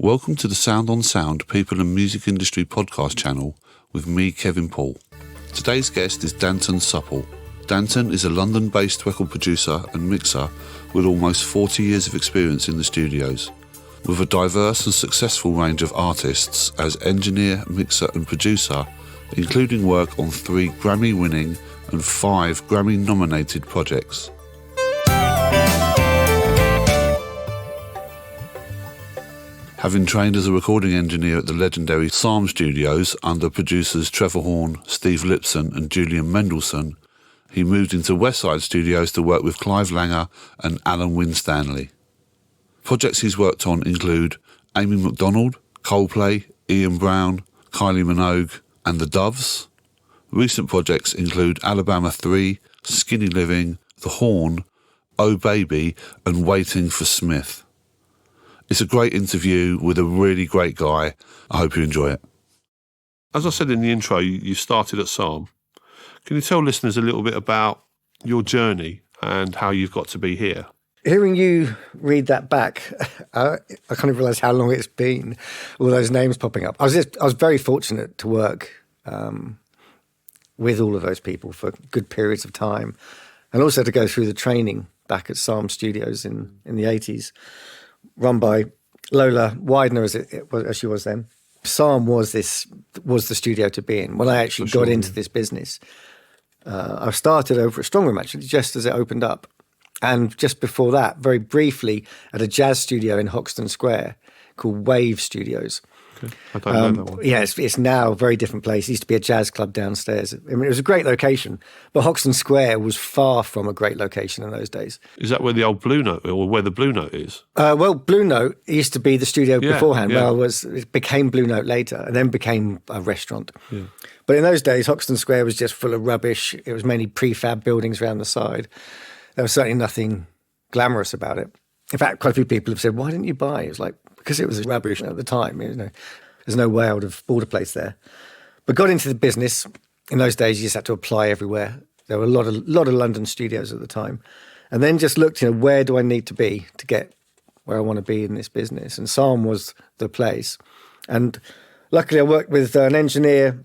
Welcome to the Sound on Sound People and Music Industry podcast channel with me, Kevin Paul. Today's guest is Danton Supple. Danton is a London-based record producer and mixer with almost 40 years of experience in the studios. With a diverse and successful range of artists as engineer, mixer and producer, including work on 3 Grammy-winning and 5 Grammy-nominated projects. Having trained as a recording engineer at the legendary Sarm Studios under producers Trevor Horn, Steve Lipson and Julian Mendelsohn, he moved into Westside Studios to work with Clive Langer and Alan Winstanley. Projects he's worked on include Amy MacDonald, Coldplay, Ian Brown, Kylie Minogue and The Doves. Recent projects include Alabama 3, Skinny Living, The Horn, Oh Baby and Waiting for Smith. It's a great interview with a really great guy. I hope you enjoy it. As I said in the intro, you started at Sarm. Can you tell listeners a little bit about your journey and how you've got to be here? Hearing you read that back, I kind of realised how long it's been, all those names popping up. I was very fortunate to work with all of those people for good periods of time, and also to go through the training back at Sarm Studios in the 80s. Run by Lola Widener as she was then. Sarm was the studio to be in. When I actually got into this business, I started over at Strongroom actually, just as it opened up. And just before that, very briefly, at a jazz studio in Hoxton Square called Wave Studios. Okay. I don't know that one. Yeah, it's now a very different place. It used to be a jazz club downstairs. I mean, it was a great location, but Hoxton Square was far from a great location in those days. Is that where the old Blue Note, or where the Blue Note is? Well, Blue Note used to be the studio beforehand. Yeah. Well, it became Blue Note later, and then became a restaurant. Yeah. But in those days, Hoxton Square was just full of rubbish. It was mainly prefab buildings around the side. There was certainly nothing glamorous about it. In fact, quite a few people have said, "Why didn't you buy?" It was like, because it was rubbish at the time. There's no way I would have bought a place there. But got into the business. In those days, you just had to apply everywhere. There were a lot of London studios at the time. And then just looked, where do I need to be to get where I want to be in this business? And Sarm was the place. And luckily, I worked with an engineer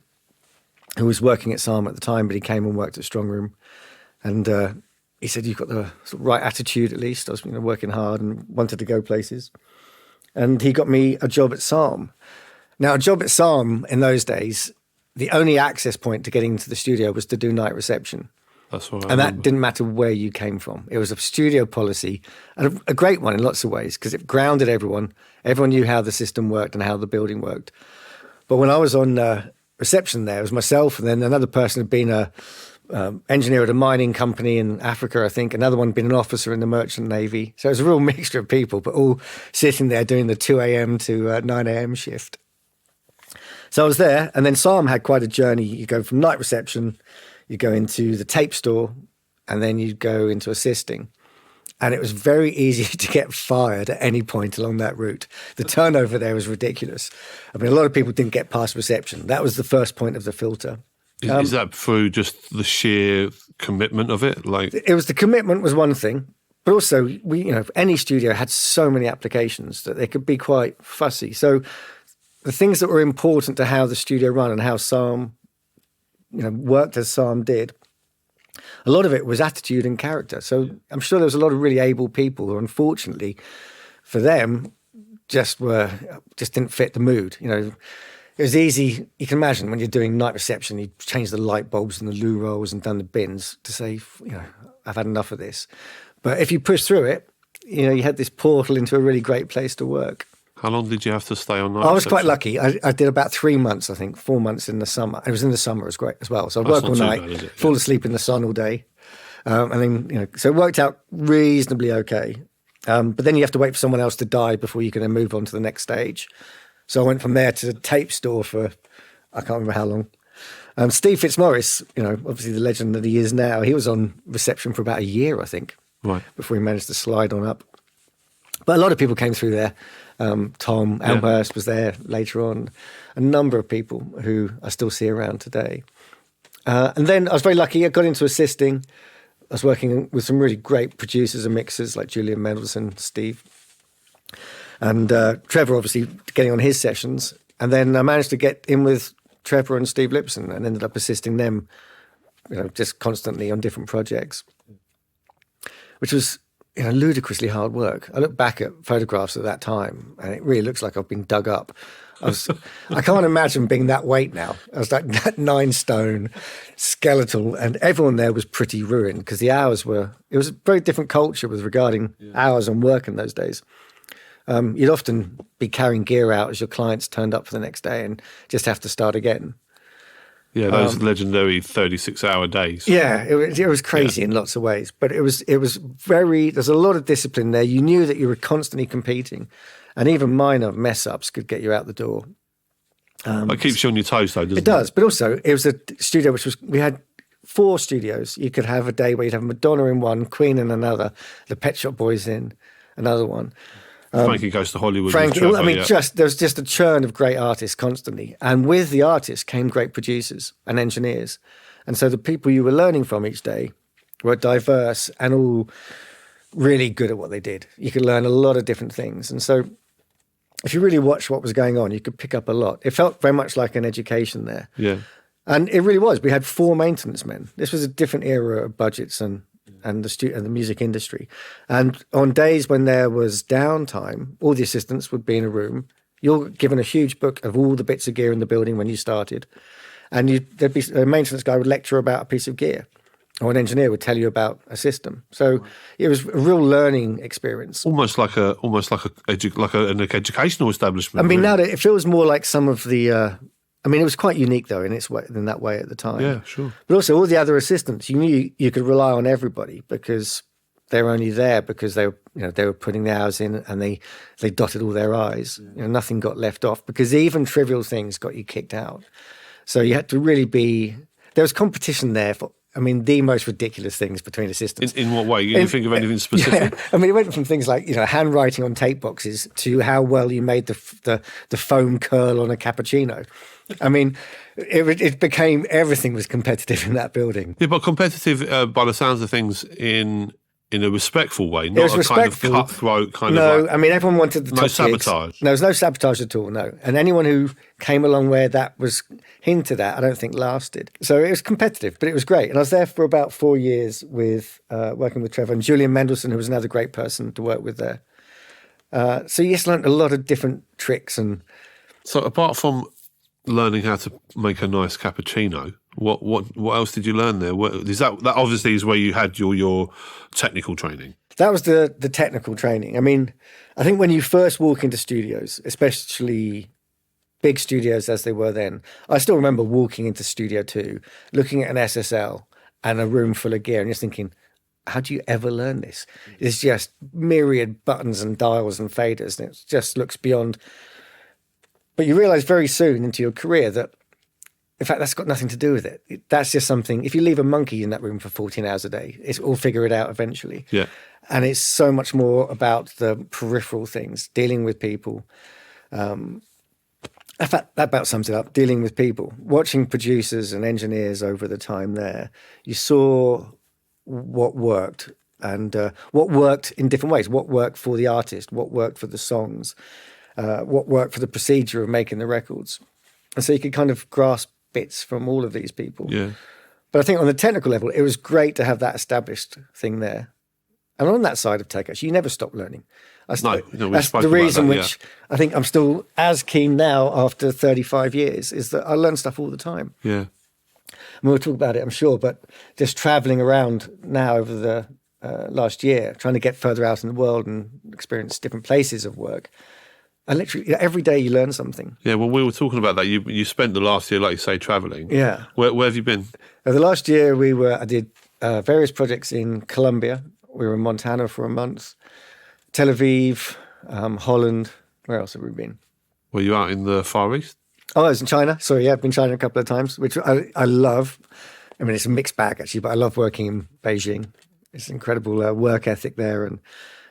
who was working at Sarm at the time, but he came and worked at Strongroom. And he said, "You've got the sort of right attitude, at least." I was working hard and wanted to go places. And he got me a job at Sarm. Now, a job at Sarm in those days, the only access point to getting into the studio was to do night reception. That's what and that didn't matter where you came from. It was a studio policy, and a great one in lots of ways, because it grounded everyone. Everyone knew how the system worked and how the building worked. But when I was on reception there, it was myself and then another person had been a engineer at a mining company in Africa, I think. Another one had been an officer in the Merchant Navy. So it was a real mixture of people, but all sitting there doing the 2 a.m. to 9 a.m. shift. So I was there, and then Sarm had quite a journey. You go from night reception, you go into the tape store, and then you go into assisting. And it was very easy to get fired at any point along that route. The turnover there was ridiculous. I mean, a lot of people didn't get past reception. That was the first point of the filter. Is that through just the sheer commitment of it? It was the commitment was one thing, but also any studio had so many applications that they could be quite fussy. So the things that were important to how the studio run and how Sarm, worked as Sarm did, a lot of it was attitude and character. So I'm sure there was a lot of really able people who, unfortunately, for them, just didn't fit the mood. It was easy. You can imagine when you're doing night reception, you change the light bulbs and the loo rolls and done the bins to say, I've had enough of this. But if you push through it, you had this portal into a really great place to work. How long did you have to stay on night I was reception? quite lucky. I did about 3 months, I think, 4 months in the summer. It was in the summer, it was great as well. So I'd work all night, fall asleep in the sun all day. And then, so it worked out reasonably okay. But then you have to wait for someone else to die before you can then move on to the next stage. So I went from there to the tape store for, I can't remember how long. Steve Fitzmaurice, obviously the legend that he is now, he was on reception for about a year, I think, right, before he managed to slide on up. But a lot of people came through there. Tom Elmhurst was there later on. A number of people who I still see around today. And then I was very lucky. I got into assisting. I was working with some really great producers and mixers like Julian Mendelsohn, Steve. And Trevor obviously getting on his sessions. And then I managed to get in with Trevor and Steve Lipson and ended up assisting them, just constantly on different projects, which was ludicrously hard work. I look back at photographs at that time and it really looks like I've been dug up. I can't imagine being that weight now. I was like that 9 stone, skeletal, and everyone there was pretty ruined because it was a very different culture with regarding hours and work in those days. You'd often be carrying gear out as your clients turned up for the next day and just have to start again. Yeah, those legendary 36-hour days. Yeah, it was crazy in lots of ways, but it was there's a lot of discipline there. You knew that you were constantly competing, and even minor mess-ups could get you out the door. It keeps you on your toes, though, doesn't it? It does, but also it was a studio we had 4 studios. You could have a day where you'd have Madonna in one, Queen in another, the Pet Shop Boys in another one. Frankie Goes to Hollywood. There was just a churn of great artists constantly. And with the artists came great producers and engineers. And so the people you were learning from each day were diverse and all really good at what they did. You could learn a lot of different things. And so if you really watched what was going on, you could pick up a lot. It felt very much like an education there. Yeah. And it really was. We had 4 maintenance men. This was a different era of budgets and the music industry. And on days when there was downtime, all the assistants would be in a room. You're given a huge book of all the bits of gear in the building when you started. And there'd be a maintenance guy would lecture about a piece of gear, or an engineer would tell you about a system. So it was a real learning experience. Almost like an educational establishment. I mean, now it feels more like some of the... it was quite unique, though, in that way at the time. Yeah, sure. But also, all the other assistants, you knew you could rely on everybody because they were only there because they were putting the hours in and they dotted all their I's. Nothing got left off because even trivial things got you kicked out. So you had to really there was competition there for, the most ridiculous things between assistants. In what way? You think of anything specific? Yeah. It went from things like, handwriting on tape boxes to how well you made the foam curl on a cappuccino. It became, everything was competitive in that building. Yeah, but competitive by the sounds of things in a respectful way, not a kind of cutthroat kind of. No, everyone wanted the top gigs. No sabotage. No, there was no sabotage at all, no. And anyone who came along where that was hinted at, I don't think lasted. So it was competitive, but it was great. And I was there for about 4 years with working with Trevor and Julian Mendelsohn, who was another great person to work with there. So you just learned a lot of different tricks. And so apart from learning how to make a nice cappuccino, what else did you learn there? That obviously is where you had your technical training. That was the technical training. I think when you first walk into studios, especially big studios as they were then, I still remember walking into Studio 2, looking at an SSL and a room full of gear and just thinking, how do you ever learn this? It's just myriad buttons and dials and faders, and it just looks beyond. But you realise very soon into your career that, in fact, that's got nothing to do with it. That's just something, if you leave a monkey in that room for 14 hours a day, it's all figure it out eventually. Yeah. And it's so much more about the peripheral things, dealing with people. In fact, that about sums it up, dealing with people. Watching producers and engineers over the time there, you saw what worked and what worked in different ways. What worked for the artist, what worked for the songs, what worked for the procedure of making the records. And so you could kind of grasp bits from all of these people. Yeah. But I think on the technical level, it was great to have that established thing there. And on that side of tech, actually, you never stop learning. That's the reason which I think I'm still as keen now after 35 years, is that I learn stuff all the time. Yeah. We'll talk about it, I'm sure, but just traveling around now over the last year, trying to get further out in the world and experience different places of work. And literally, every day you learn something. Yeah, well, we were talking about that. You spent the last year, like you say, travelling. Yeah. Where have you been? The last year I did various projects in Colombia. We were in Montana for a month. Tel Aviv, Holland. Where else have we been? Were you out in the Far East? Oh, I was in China. Sorry, yeah, I've been in China a couple of times, which I love. It's a mixed bag, actually, but I love working in Beijing. It's an incredible work ethic there and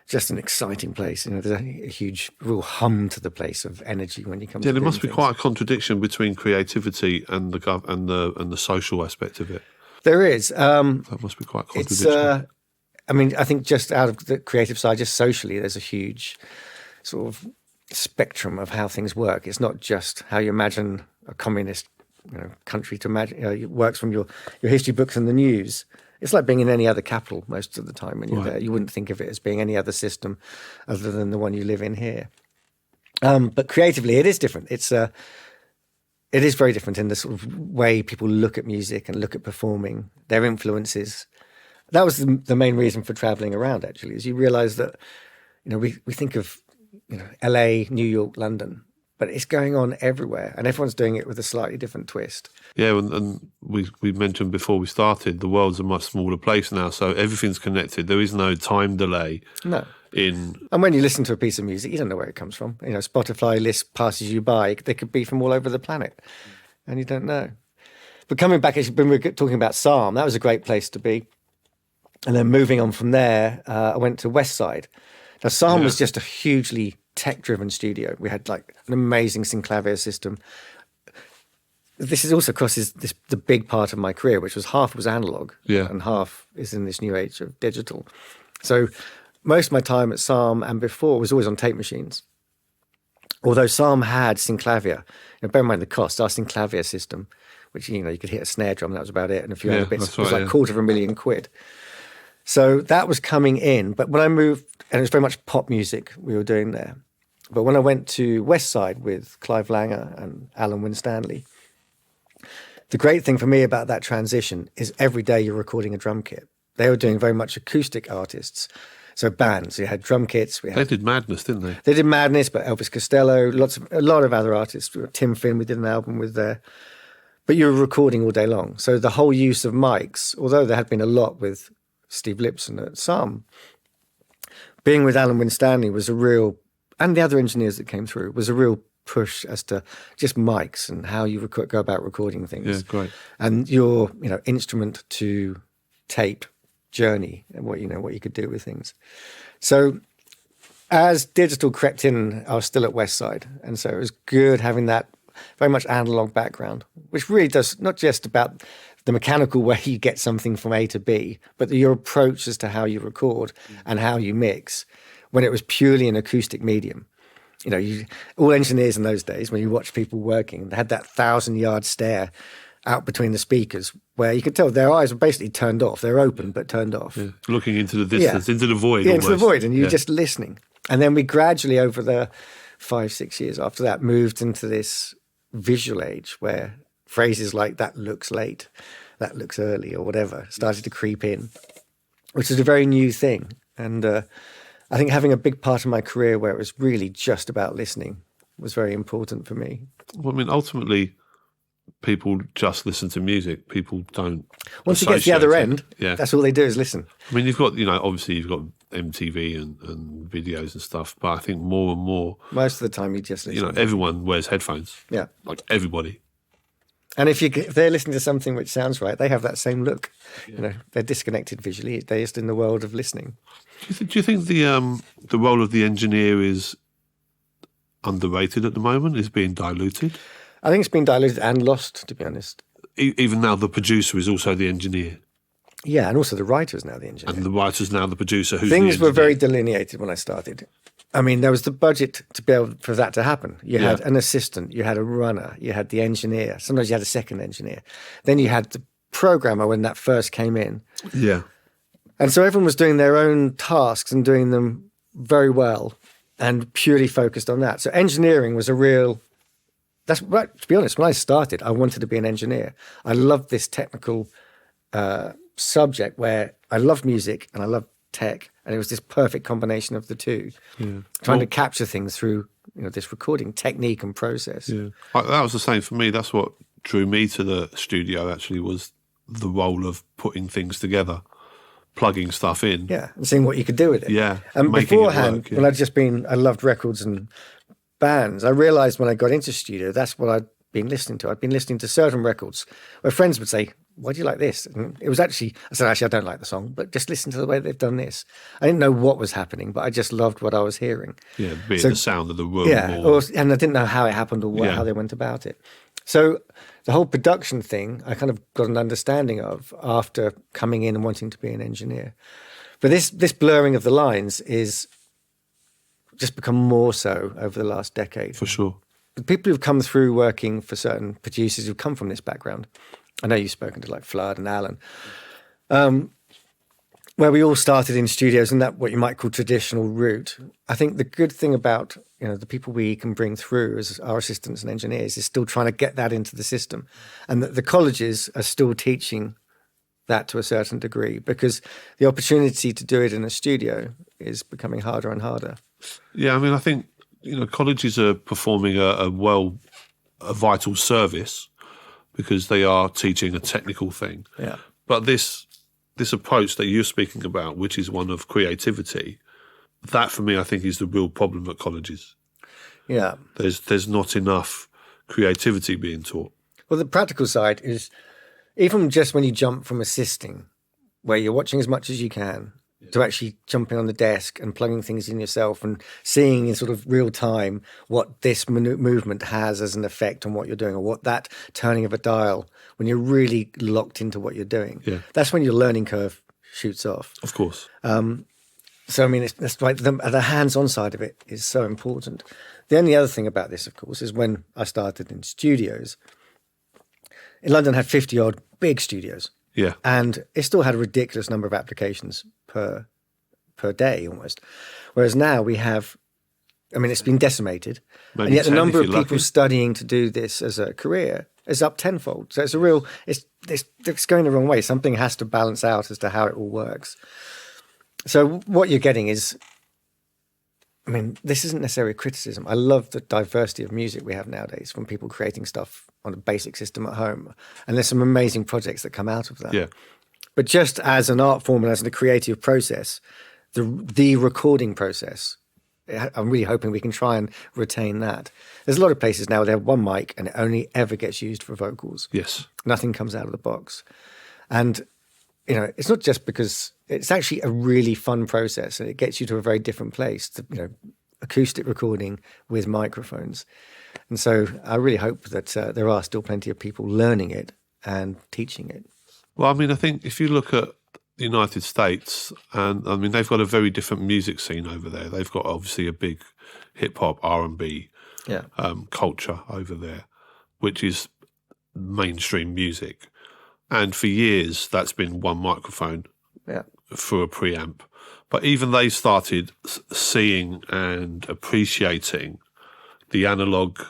just an exciting place. There's a huge real hum to the place of energy when you come to there must be quite a contradiction between creativity and the social aspect of it. There is. That must be quite contradictory. I think just out of the creative side, just socially, there's a huge sort of spectrum of how things work. It's not just how you imagine a communist country to imagine. It works from your history books and the news. It's like being in any other capital most of the time when you're there. You wouldn't think of it as being any other system other than the one you live in here. But creatively, it is different. It is very different in the sort of way people look at music and look at performing, their influences. That was the main reason for traveling around, actually, is you realize that, we think of, LA, New York, London, but it's going on everywhere and everyone's doing it with a slightly different twist. Yeah, and we mentioned before we started, the world's a much smaller place now, so everything's connected. There is no time delay. No. And when you listen to a piece of music, you don't know where it comes from. Spotify list passes you by. They could be from all over the planet and you don't know. But coming back, when we were talking about Sarm, that was a great place to be. And then moving on from there, I went to Westside. Now, Sarm was just a hugely tech-driven studio. We had like an amazing synclavier system. This is also crosses the big part of my career, which was half was analog and half is in this new age of digital. So most of my time at Sarm and before was always on tape machines. Although Sarm had synclavier, bear in mind the cost, our synclavier system, which, you could hit a snare drum, that was about it, and a few other bits. It was like £250,000. So that was coming in. But when I moved, and it was very much pop music we were doing there. But when I went to Westside with Clive Langer and Alan Winstanley, the great thing for me about that transition is every day you're recording a drum kit. They were doing very much acoustic artists. So bands, we had drum kits. They did Madness, didn't they? They did Madness, but Elvis Costello, a lot of other artists. Tim Finn, we did an album with there. But you were recording all day long. So the whole use of mics, although there had been a lot with Steve Lipson at Sarm, being with Alan Winstanley was a real, and the other engineers that came through, was a real push as to just mics and how you go about recording things. Yeah, great. And your, instrument to tape journey and what you could do with things. So as digital crept in, I was still at Westside. And so it was good having that very much analog background, which really does not just about the mechanical way you get something from A to B, but your approach as to how you record and how you mix when it was purely an acoustic medium. All engineers in those days, when you watch people working, they had that 1,000-yard stare out between the speakers where you could tell their eyes were basically turned off. They're open, but turned off. Yeah. Looking into the distance, into the void. Yeah, almost. Into the void, and you're just listening. And then we gradually, over the 5-6 years after that, moved into this visual age where phrases like "that looks late," "that looks early," or whatever started to creep in, which is a very new thing. And I think having a big part of my career where it was really just about listening was very important for me. Well, I mean, ultimately, people just listen to music. People don't. Once you get to the other end, that's all they do is listen. I mean, you've got, obviously you've got MTV and videos and stuff, but I think more and more. Most of the time you just listen. Everyone wears headphones. Yeah. Like everybody. And if they're listening to something which sounds right, they have that same look. Yeah. They're disconnected visually. They're just in the world of listening. Do you think the role of the engineer is underrated at the moment? Is being diluted? I think it's been diluted and lost, to be honest. Even now, the producer is also the engineer. Yeah, and also the writer is now the engineer. And the writer's now the producer. Who's Things were very delineated when I started. I mean, there was the budget to be able for that to happen. You had an assistant, you had a runner, you had the engineer. Sometimes you had a second engineer. Then you had the programmer when that first came in. Yeah. And so everyone was doing their own tasks and doing them very well and purely focused on that. So engineering was a real... That's right. To be honest, when I started, I wanted to be an engineer. I loved this technical subject where I loved music and I loved tech, and it was this perfect combination of the two. Yeah. Trying to capture things through this recording technique and process. Yeah, that was the same for me. That's what drew me to the studio. Actually, was the role of putting things together, plugging stuff in. Yeah, and seeing what you could do with it. Yeah, and beforehand, when I loved records and bands, I realized when I got into studio, that's what I'd been listening to. I'd been listening to certain records where friends would say, "Why do you like this?" And it was I said, I don't like the song, but just listen to the way they've done this. I didn't know what was happening, but I just loved what I was hearing. Yeah, be it the sound of the room. Yeah, and I didn't know how it happened or how they went about it. So the whole production thing, I kind of got an understanding of after coming in and wanting to be an engineer. But this blurring of the lines is just become more so over the last decade. For sure. The people who've come through working for certain producers who've come from this background, I know you've spoken to like Flood and Alan, where we all started in studios and that what you might call traditional route. I think the good thing about the people we can bring through as our assistants and engineers is still trying to get that into the system, and that the colleges are still teaching that to a certain degree, because the opportunity to do it in a studio is becoming harder and harder. Yeah, I mean, I think colleges are performing a vital service because they are teaching a technical thing. Yeah, but this approach that you're speaking about, which is one of creativity, that for me, I think, is the real problem at colleges. Yeah. There's not enough creativity being taught. Well, the practical side is, even just when you jump from assisting, where you're watching as much as you can, to actually jumping on the desk and plugging things in yourself and seeing in sort of real time what this movement has as an effect on what you're doing, or what that turning of a dial, when you're really locked into what you're doing. Yeah. That's when your learning curve shoots off. Of course. So, I mean, that's like the hands-on side of it is so important. The only other thing about this, of course, is when I started in studios, in London had 50-odd big studios. Yeah. And it still had a ridiculous number of applications per day almost. Whereas now we have, I mean, it's been decimated. Maybe and yet the 10 number if of you're people lucky. studying to do this as a career is up tenfold. So it's a real, it's going the wrong way. Something has to balance out as to how it all works. So what you're getting is, I mean, this isn't necessarily a criticism. I love the diversity of music we have nowadays, from people creating stuff on a basic system at home. And there's some amazing projects that come out of that. Yeah. But just as an art form and as a creative process, the recording process, I'm really hoping we can try and retain that. There's a lot of places now where they have one mic and it only ever gets used for vocals. Yes. Nothing comes out of the box. And, it's not just because it's actually a really fun process, and it gets you to a very different place, acoustic recording with microphones. And so I really hope that there are still plenty of people learning it and teaching it. Well, I mean, I think if you look at the United States, and I mean, they've got a very different music scene over there. They've got obviously a big hip-hop, R&B culture over there, which is mainstream music. And for years, that's been one microphone for a preamp. But even they started seeing and appreciating the analog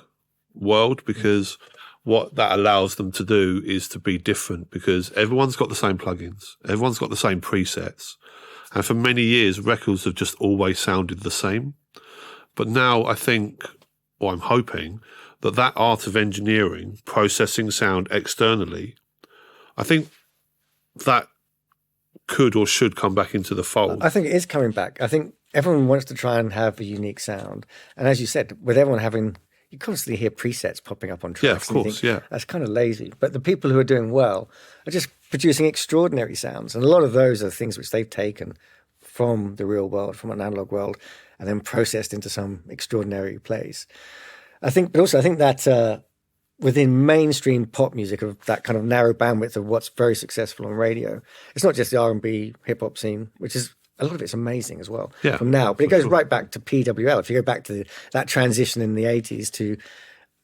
world, because what that allows them to do is to be different, because everyone's got the same plugins, everyone's got the same presets. And for many years, records have just always sounded the same. But now I think, or I'm hoping, that art of engineering, processing sound externally, I think that could or should come back into the fold. I think it is coming back. I think everyone wants to try and have a unique sound. And as you said, with everyone having, you constantly hear presets popping up on tracks. Yeah, of course, think, that's kind of lazy. But the people who are doing well are just producing extraordinary sounds. And a lot of those are things which they've taken from the real world, from an analog world, and then processed into some extraordinary place. I think that within mainstream pop music, of that kind of narrow bandwidth of what's very successful on radio, it's not just the R&B hip hop scene, which is, a lot of it's amazing as well from now. But it goes right back to PWL. If you go back to that transition in the 80s to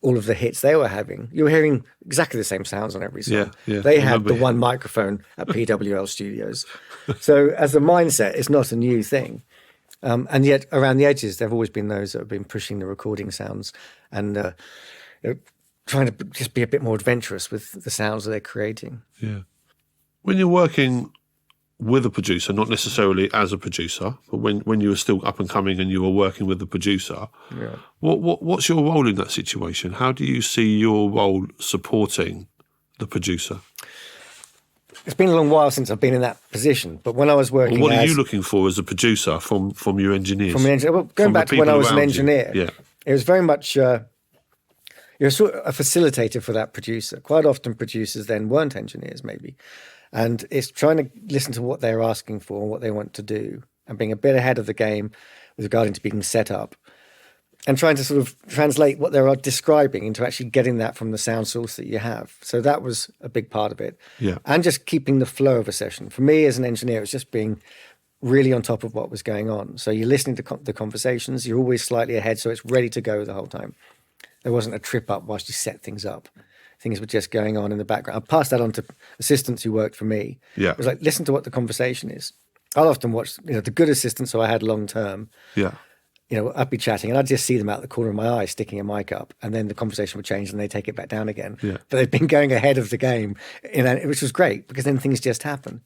all of the hits they were having, you were hearing exactly the same sounds on every song. They had the one microphone at PWL Studios. So as a mindset, it's not a new thing. And yet around the edges, there have always been those that have been pushing the recording sounds and trying to just be a bit more adventurous with the sounds that they're creating. Yeah. When you're working with a producer, not necessarily as a producer, but when you were still up and coming and you were working with the producer, what's your role in that situation? How do you see your role supporting the producer? It's been a long while since I've been in that position, but when I was working, what are you looking for as a producer from your engineers? From an engineer, well, going back to when I was an engineer, it was very much you're sort of a facilitator for that producer. Quite often, producers then weren't engineers, maybe, and it's trying to listen to what they're asking for and what they want to do, and being a bit ahead of the game with regarding to being set up, and trying to sort of translate what they're describing into actually getting that from the sound source that you have. So that was a big part of it. Yeah. And just keeping the flow of a session. For me as an engineer, it's just being really on top of what was going on. So you're listening to the conversations, you're always slightly ahead, so it's ready to go the whole time. There wasn't a trip up whilst you set things up. Things were just going on in the background. I passed that on to assistants who worked for me. Yeah. It was like, listen to what the conversation is. I'll often watch, the good assistants who I had long term. Yeah. I'd be chatting and I'd just see them out the corner of my eye sticking a mic up, and then the conversation would change and they take it back down again. Yeah. But they've been going ahead of the game, which was great because then things just happen.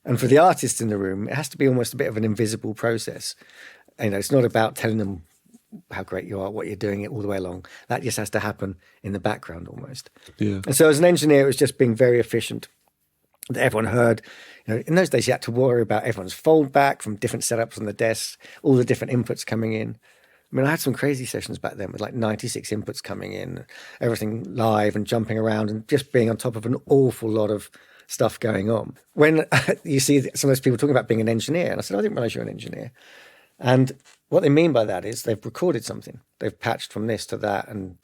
And for the artists in the room, it has to be almost a bit of an invisible process. It's not about telling them how great you are, what you're doing it all the way along. That just has to happen in the background almost. Yeah. And so as an engineer, it was just being very efficient. That everyone heard, in those days you had to worry about everyone's fold back from different setups on the desks, all the different inputs coming in. I mean, I had some crazy sessions back then with like 96 inputs coming in, everything live and jumping around and just being on top of an awful lot of stuff going on. When you see some of those people talking about being an engineer, and I said, I didn't realize you're an engineer. And what they mean by that is they've recorded something. They've patched from this to that. And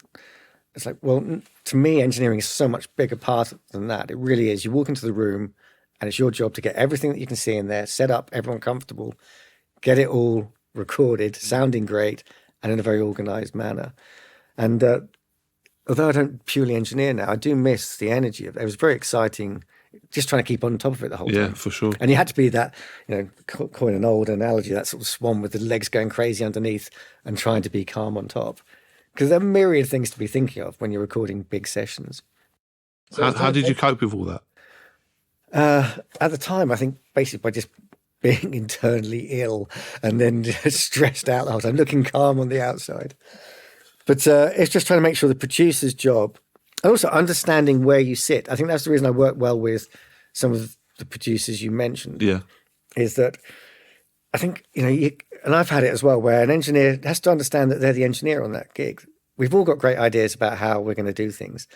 it's like, well, to me, engineering is so much bigger part than that. It really is. You walk into the room and it's your job to get everything that you can see in there, set up, everyone comfortable, get it all recorded, sounding great, and in a very organized manner. And although I don't purely engineer now, I do miss the energy of it. It was very exciting, just trying to keep on top of it the whole time. Yeah, for sure. And you had to be that, coin an old analogy, that sort of swan with the legs going crazy underneath and trying to be calm on top. Because there are myriad things to be thinking of when you're recording big sessions. So how did you cope with all that? At the time, I think basically by just being internally ill and then just stressed out the whole time, looking calm on the outside. But it's just trying to make sure the producer's job, and also understanding where you sit. I think that's the reason I work well with some of the producers you mentioned. Yeah. Is that I think, and I've had it as well, where an engineer has to understand that they're the engineer on that gig. We've all got great ideas about how we're going to do things,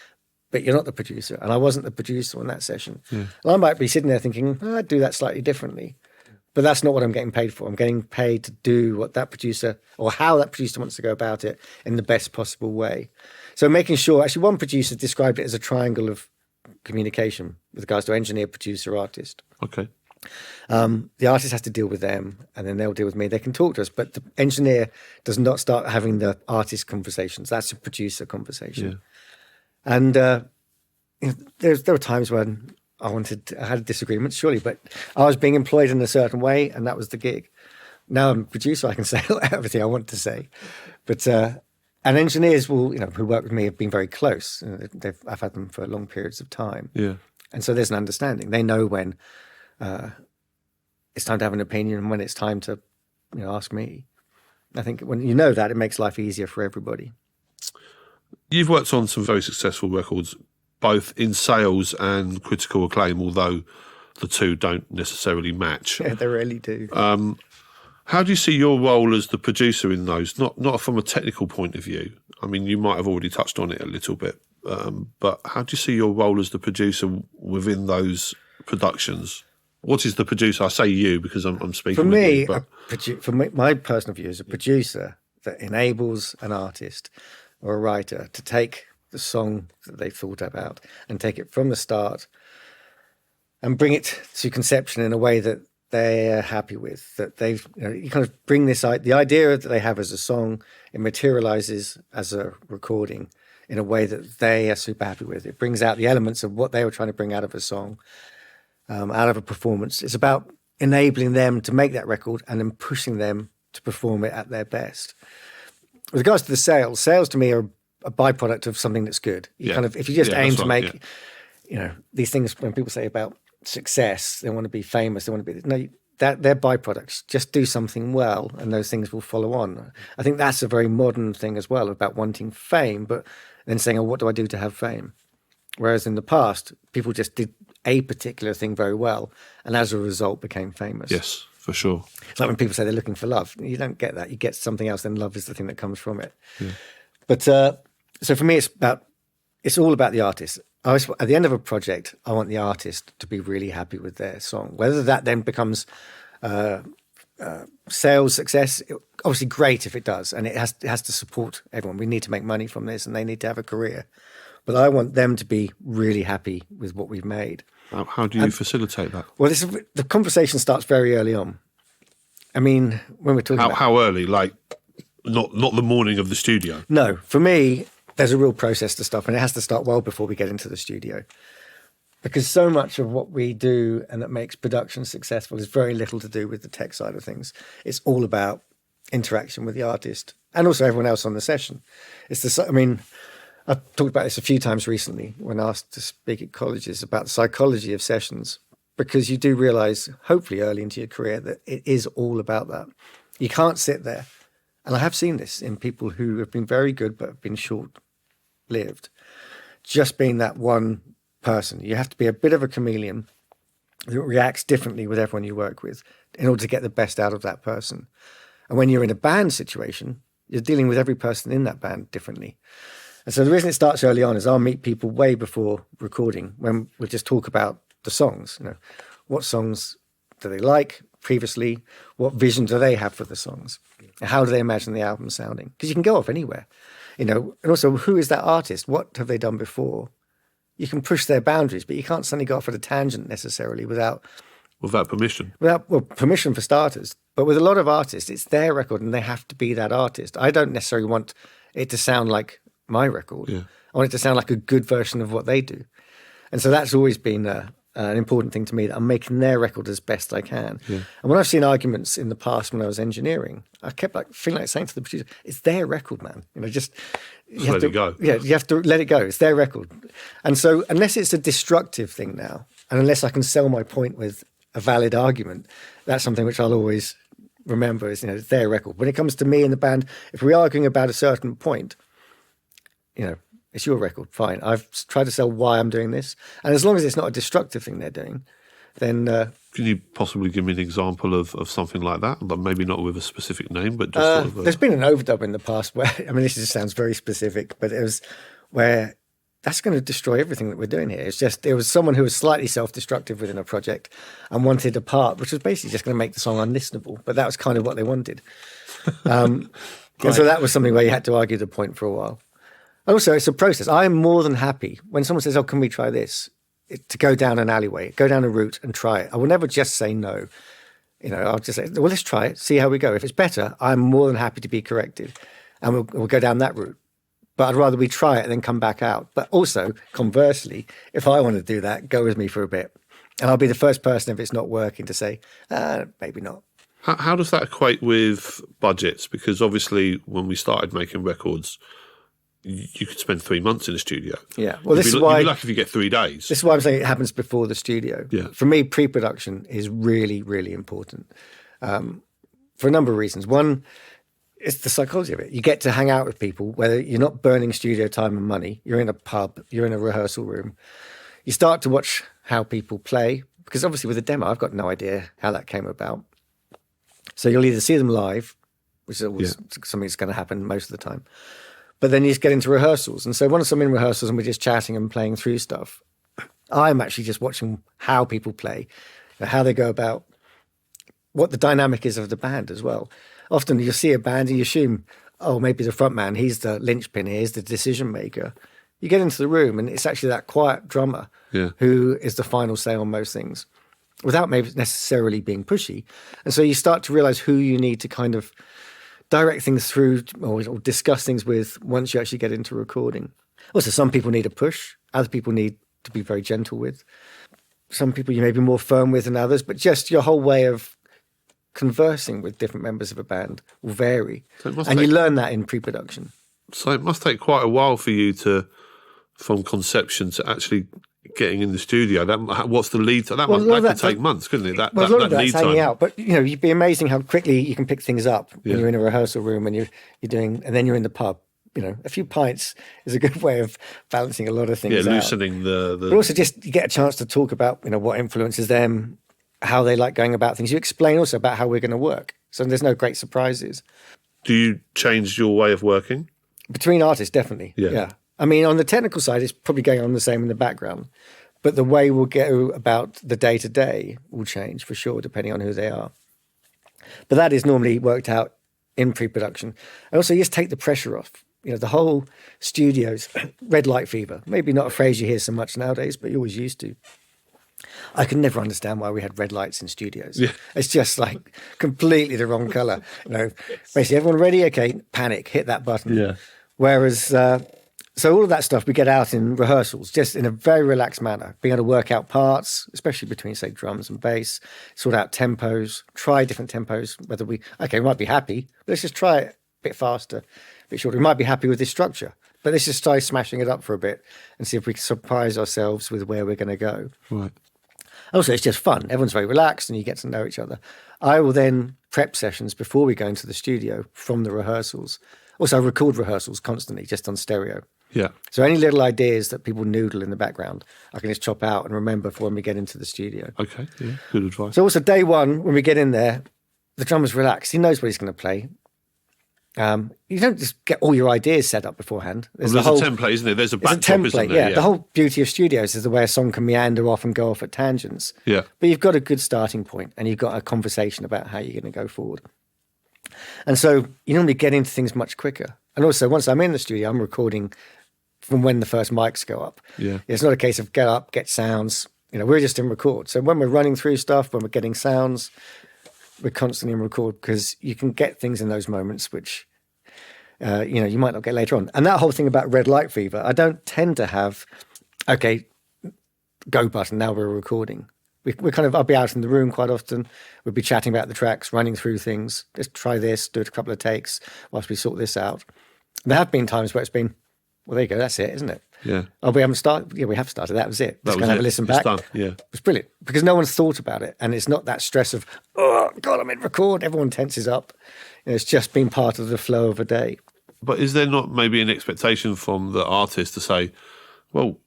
but you're not the producer. And I wasn't the producer on that session. Yeah. And I might be sitting there thinking, I'd do that slightly differently. But that's not what I'm getting paid for. I'm getting paid to do what that producer, or how that producer wants to go about it in the best possible way. So making sure, actually one producer described it as a triangle of communication with regards to engineer, producer, artist. Okay. The artist has to deal with them and then they'll deal with me. They can talk to us, but the engineer does not start having the artist conversations. That's a producer conversation. Yeah. And there were times when I had disagreements, surely, but I was being employed in a certain way and that was the gig. Now I'm a producer, I can say everything I want to say. But and engineers will, who work with me have been very close. I've had them for long periods of time. Yeah. And so there's an understanding. They know when it's time to have an opinion and when it's time to, ask me. I think when you know that, it makes life easier for everybody. You've worked on some very successful records, both in sales and critical acclaim, although the two don't necessarily match. Yeah, they really do. How do you see your role as the producer in those? Not from a technical point of view. I mean, you might have already touched on it a little bit, but how do you see your role as the producer within those productions? What is the producer? I say you because I'm speaking for with me, you. But for me, my personal view is a producer that enables an artist or a writer to take the song that they've thought about and take it from the start and bring it to conception in a way that they're happy with, that they've, you kind of bring this, the idea that they have as a song, it materializes as a recording in a way that they are super happy with. It brings out the elements of what they were trying to bring out of a song, out of a performance. It's about enabling them to make that record and then pushing them to perform it at their best. With regards to the sales to me are a byproduct of something that's good. You kind of, if you just aim to make, these things, when people say about success, they want to be famous, they want to be, no, they're byproducts. Just do something well and those things will follow on. I think that's a very modern thing as well, about wanting fame, but then saying, what do I do to have fame? Whereas in the past, people just did a particular thing very well and as a result became famous. Yes, for sure. It's like when people say they're looking for love. You don't get that. You get something else, then love is the thing that comes from it. Yeah. But so for me, it's all about the artist. At the end of a project, I want the artist to be really happy with their song. Whether that then becomes sales success, obviously great if it does, and it has to support everyone. We need to make money from this, and they need to have a career. But I want them to be really happy with what we've made. How do you facilitate that? Well, the conversation starts very early on. I mean, when we're talking about... How early? Like, not the morning of the studio? No. For me, there's a real process to stuff, and it has to start well before we get into the studio. Because so much of what we do and that makes production successful is very little to do with the tech side of things. It's all about interaction with the artist and also everyone else on the session. I've talked about this a few times recently when asked to speak at colleges about the psychology of sessions, because you do realize, hopefully early into your career, that it is all about that. You can't sit there. And I have seen this in people who have been very good but have been short-lived. Just being that one person. You have to be a bit of a chameleon that reacts differently with everyone you work with in order to get the best out of that person. And when you're in a band situation, you're dealing with every person in that band differently. And so the reason it starts early on is I'll meet people way before recording when we'll just talk about the songs. What songs do they like previously? What vision do they have for the songs? And how do they imagine the album sounding? Because you can go off anywhere, and also who is that artist? What have they done before? You can push their boundaries, but you can't suddenly go off at a tangent necessarily without permission. Permission for starters. But with a lot of artists, it's their record and they have to be that artist. I don't necessarily want it to sound like my record. Yeah. I want it to sound like a good version of what they do. And so that's always been an important ththing to me, that I'm making their record as best I can. Yeah. And when I've seen arguments in the past when I was engineering, I kept feeling like saying to the producer, it's their record, man. Just let it go. Yeah, you have to let it go. It's their record. And so unless it's a destructive thing now, and unless I can sell my point with a valid argument, that's something which I'll always remember is, it's their record. When it comes to me and the band, if we're arguing about a certain point, it's your record, fine. I've tried to sell why I'm doing this. And as long as it's not a destructive thing they're doing, then... Can you possibly give me an example of something like that? But maybe not with a specific name, but just there's been an overdub in the past where, this just sounds very specific, but it was where that's going to destroy everything that we're doing here. It's just, it was someone who was slightly self-destructive within a project and wanted a part, which was basically just going to make the song unlistenable. But that was kind of what they wanted. And so that was something where you had to argue the point for a while. And also, it's a process. I am more than happy when someone says, can we try this? To go down an alleyway, go down a route and try it. I will never just say no. I'll just say, well, let's try it, see how we go. If it's better, I'm more than happy to be corrected. And we'll go down that route. But I'd rather we try it and then come back out. But also, conversely, if I want to do that, go with me for a bit. And I'll be the first person, if it's not working, to say, maybe not. How does that equate with budgets? Because obviously, when we started making records, you could spend 3 months in the studio. Yeah. Well, this is why... You'd be lucky if you get 3 days. This is why I'm saying it happens before the studio. Yeah. For me, pre-production is really, really important for a number of reasons. One, it's the psychology of it. You get to hang out with people, whether you're not burning studio time and money, you're in a pub, you're in a rehearsal room. You start to watch how people play, because obviously with a demo, I've got no idea how that came about. So you'll either see them live, which is always something that's going to happen most of the time, but then you just get into rehearsals. And so once I'm in rehearsals and we're just chatting and playing through stuff, I'm actually just watching how people play, how they go about, what the dynamic is of the band as well. Often you'll see a band and you assume, maybe the front man, he's the linchpin here, he's the decision maker. You get into the room and it's actually that quiet drummer who is the final say on most things, without maybe necessarily being pushy. And so you start to realize who you need to kind of direct things through or discuss things with once you actually get into recording. Also, some people need a push. Other people need to be very gentle with. Some people you may be more firm with than others, but just your whole way of conversing with different members of a band will vary. So you learn that in pre-production. So it must take quite a while for you from conception to actually getting in the studio. What's the lead time? That could take months, couldn't it? A lot of that's hanging out. But you'd be amazing how quickly you can pick things up when you're in a rehearsal room and you're doing, and then you're in the pub. A few pints is a good way of balancing a lot of things out. Loosening the. But also just you get a chance to talk about what influences them, how they like going about things. You explain also about how we're going to work, so there's no great surprises. Do you change your way of working? Between artists, definitely. Yeah. On the technical side, it's probably going on the same in the background, but the way we'll go about the day-to-day will change for sure, depending on who they are. But that is normally worked out in pre-production. And also, you just take the pressure off. The whole studio's red light fever. Maybe not a phrase you hear so much nowadays, but you always used to. I could never understand why we had red lights in studios. Yeah. It's just like completely the wrong colour. Basically, everyone ready? Okay, panic, hit that button. Yeah. Whereas, so all of that stuff we get out in rehearsals, just in a very relaxed manner, being able to work out parts, especially between, say, drums and bass, sort out tempos, try different tempos, whether we might be happy, let's just try it a bit faster, a bit shorter. We might be happy with this structure, but let's just try smashing it up for a bit and see if we can surprise ourselves with where we're going to go. Right. Also, it's just fun. Everyone's very relaxed and you get to know each other. I will then prep sessions before we go into the studio from the rehearsals. Also, I record rehearsals constantly, just on stereo. Yeah. So any little ideas that people noodle in the background, I can just chop out and remember for when we get into the studio. Okay, yeah, good advice. So also day one, when we get in there, the drummer's relaxed. He knows what he's going to play. You don't just get all your ideas set up beforehand. There's a template, isn't there? There's a backdrop, isn't there? Yeah. The whole beauty of studios is the way a song can meander off and go off at tangents. Yeah. But you've got a good starting point and you've got a conversation about how you're going to go forward. And so you normally get into things much quicker. And also, once I'm in the studio, I'm recording from when the first mics go up. Yeah. It's not a case of get up, get sounds. We're just in record. So when we're running through stuff, when we're getting sounds, we're constantly in record because you can get things in those moments which, you might not get later on. And that whole thing about red light fever, I don't tend to have, okay, go button, now we're recording. I'll be out in the room quite often. We'll be chatting about the tracks, running through things. Let's try this, do a couple of takes whilst we sort this out. There have been times where it's been, well, there you go, that's it, isn't it? Yeah. Oh, we haven't started. Yeah, we have started. That was it. That Just was going to have it. a listen It's back. done. Yeah. It's brilliant because no one's thought about it. And it's not that stress of, oh, God, I'm in record. Everyone tenses up. It's just been part of the flow of a day. But is there not maybe an expectation from the artist to say, well,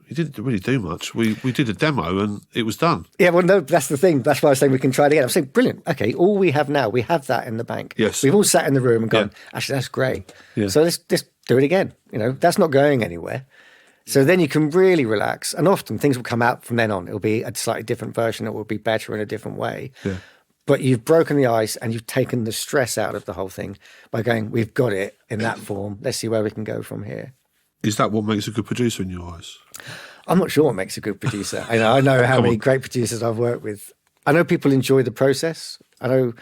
we didn't really do much. We did a demo and it was done. Yeah, well, no, that's the thing. That's why I was saying we can try it again. I'm saying, brilliant. Okay, all we have now, we have that in the bank. Yes. We've all sat in the room and gone, actually, that's great. Yeah. So let's just do it again. That's not going anywhere. So then you can really relax. And often things will come out from then on. It'll be a slightly different version. It will be better in a different way. Yeah. But you've broken the ice and you've taken the stress out of the whole thing by going, we've got it in that form. Let's see where we can go from here. Is that what makes a good producer in your eyes? I'm not sure what makes a good producer. I know how many great producers I've worked with. I know people enjoy the process. I know,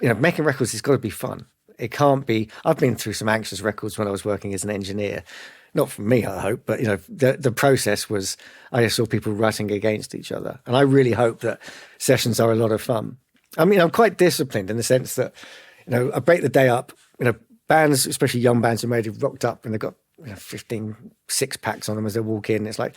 making records has got to be fun. It can't be. I've been through some anxious records when I was working as an engineer. Not for me, I hope, but the process was. I just saw people writing against each other, and I really hope that sessions are a lot of fun. I mean, I'm quite disciplined in the sense that I break the day up. Bands, especially young bands, who maybe rocked up and they've got 15 six-packs on them as they walk in. It's like,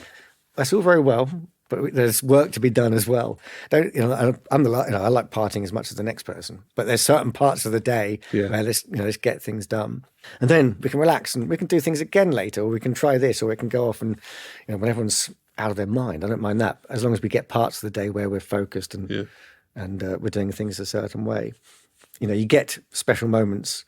that's all very well, but there's work to be done as well. I like partying as much as the next person, but there's certain parts of the day where let's get things done. And then we can relax and we can do things again later, or we can try this, or we can go off and, when everyone's out of their mind, I don't mind that, as long as we get parts of the day where we're focused and we're doing things a certain way. You get special moments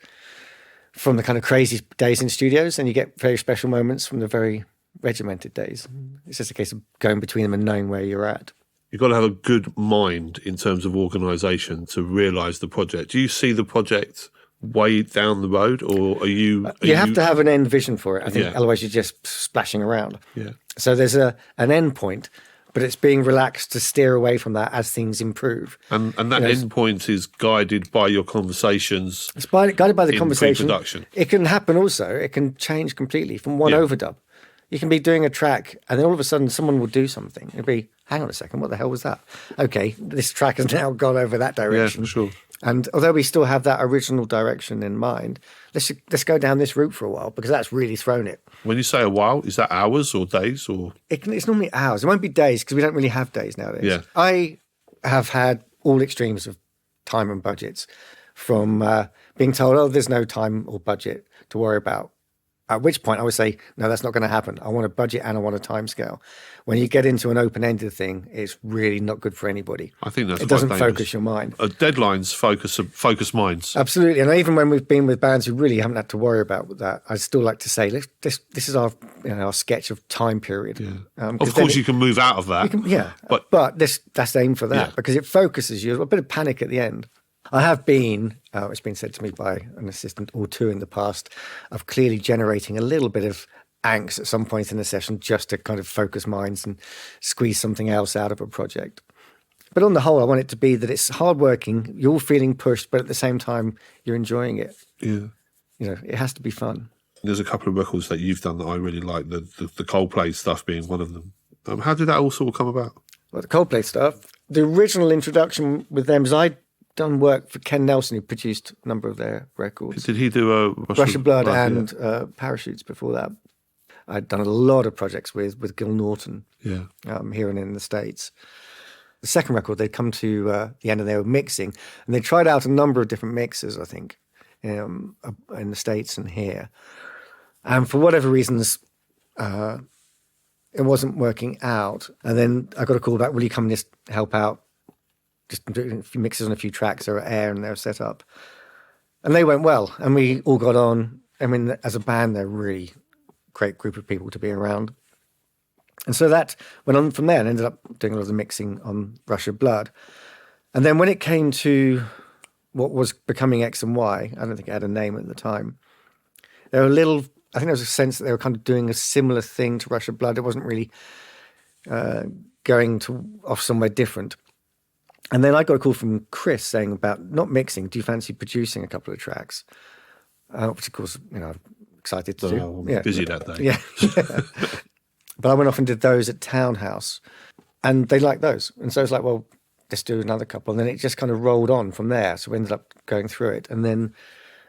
from the kind of crazy days in studios, and you get very special moments from the very regimented days. It's just a case of going between them and knowing where you're at. You've got to have a good mind in terms of organisation to realise the project. Do you see the project way down the road, or are you... You have to have an end vision for it, I think, otherwise you're just splashing around. Yeah. So there's an end point, but it's being relaxed to steer away from that as things improve. And that end point is guided by your conversations. It's guided by the conversation. Pre-production. It can happen also. It can change completely from one overdub. You can be doing a track and then all of a sudden someone will do something. It'll be, hang on a second, what the hell was that? Okay, this track has now gone over that direction. Yeah, sure. And although we still have that original direction in mind, let's go down this route for a while because that's really thrown it. When you say a while, is that hours or days or? It's normally hours. It won't be days because we don't really have days nowadays. Yeah. I have had all extremes of time and budgets, from being told, oh, there's no time or budget to worry about. At which point I would say, no, that's not going to happen. I want a budget and I want a timescale. When you get into an open-ended thing, it's really not good for anybody. I think that's it doesn't quite dangerous. Focus your mind. Deadlines focus minds. Absolutely. And even when we've been with bands who really haven't had to worry about that, I still like to say, this is our our sketch of time period. Yeah. Of course, you can move out of that. But that's aimed for that because it focuses you. A bit of panic at the end. I have been, it's been said to me by an assistant or two in the past, of clearly generating a little bit of angst at some point in the session just to kind of focus minds and squeeze something else out of a project. But on the whole, I want it to be that it's hardworking, you're all feeling pushed, but at the same time, you're enjoying it. Yeah. It has to be fun. There's a couple of records that you've done that I really like, the Coldplay stuff being one of them. How did that all sort of come about? Well, the Coldplay stuff, the original introduction with them is I'd done work for Ken Nelson, who produced a number of their records. Did he do a Rush of Blood and Parachutes before that? I'd done a lot of projects with Gil Norton here and in the States. The second record, they'd come to the end and they were mixing, and they tried out a number of different mixers, I think, in the States and here. And for whatever reasons, it wasn't working out. And then I got a call back, will you come and just help out? Just doing a few mixes on a few tracks, there were air and they were set up. And they went well, and we all got on. I mean, as a band, they're a really great group of people to be around. And so that went on from there and ended up doing a lot of the mixing on Rush of Blood. And then when it came to what was becoming X and Y, I don't think it had a name at the time, there were I think there was a sense that they were kind of doing a similar thing to Rush of Blood. It wasn't really going off somewhere different. And then I got a call from Chris saying about not mixing, do you fancy producing a couple of tracks? Which of course, I'm excited to do. I'm busy that day. Yeah. But I went off and did those at Townhouse, and they liked those. And so it's like, well, let's do another couple. And then it just kind of rolled on from there. So we ended up going through it. And then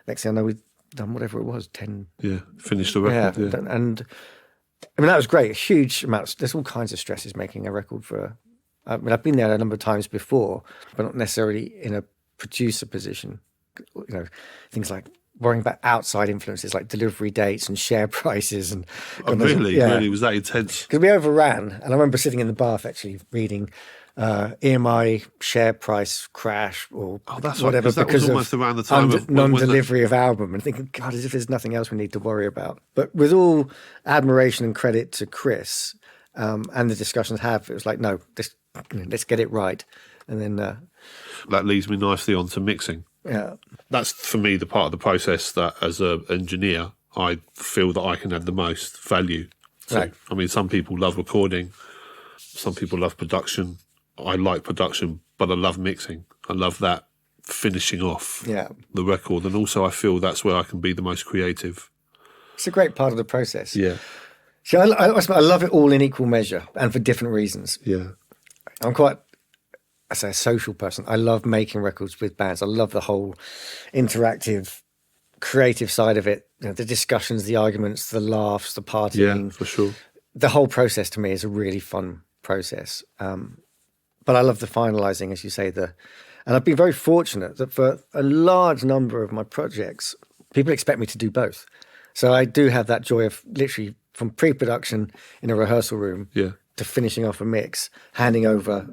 next thing I know, we've done whatever it was, 10. Yeah, finished the record. Yeah. And I mean, that was great. A huge amount. There's all kinds of stresses making a record for. I mean, I've been there a number of times before, but not necessarily in a producer position. Things like worrying about outside influences like delivery dates and share prices. And really? Was that intense? Because we overran, and I remember sitting in the bath actually reading EMI share price crash or whatever that because was almost of around the time of non-delivery of album, and thinking, God, as if there's nothing else we need to worry about. But with all admiration and credit to Chris and the discussions it was like, no, let's get it right. And then that leads me nicely on to mixing. Yeah, that's for me the part of the process that, as an engineer, I feel that I can add the most value to. Right. I mean, some people love recording, some people love production. I like production, but I love mixing. I love that finishing off the record, and also I feel that's where I can be the most creative. It's a great part of the process. Yeah. So I love it all in equal measure and for different reasons. Yeah. I'm quite, I say, a social person. I love making records with bands. I love the whole interactive, creative side of it. The discussions, the arguments, the laughs, the partying. Yeah, for sure. The whole process to me is a really fun process. But I love the finalising, as you say. And I've been very fortunate that for a large number of my projects, people expect me to do both. So I do have that joy of literally from pre-production in a rehearsal room to finishing off a mix, handing over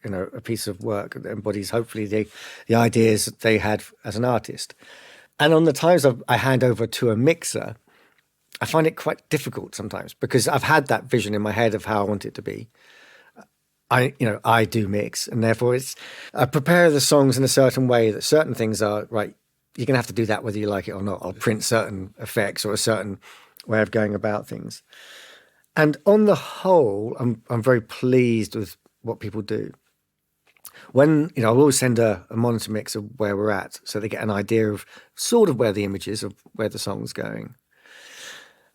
a piece of work that embodies hopefully the ideas that they had as an artist. And on the times I hand over to a mixer, I find it quite difficult sometimes because I've had that vision in my head of how I want it to be. I do mix, and therefore I prepare the songs in a certain way that certain things are, right, you're going to have to do that whether you like it or not. I'll print certain effects or a certain way of going about things. And on the whole, I'm very pleased with what people do. When, I'll always send a monitor mix of where we're at so they get an idea of sort of where the image is, of where the song's going.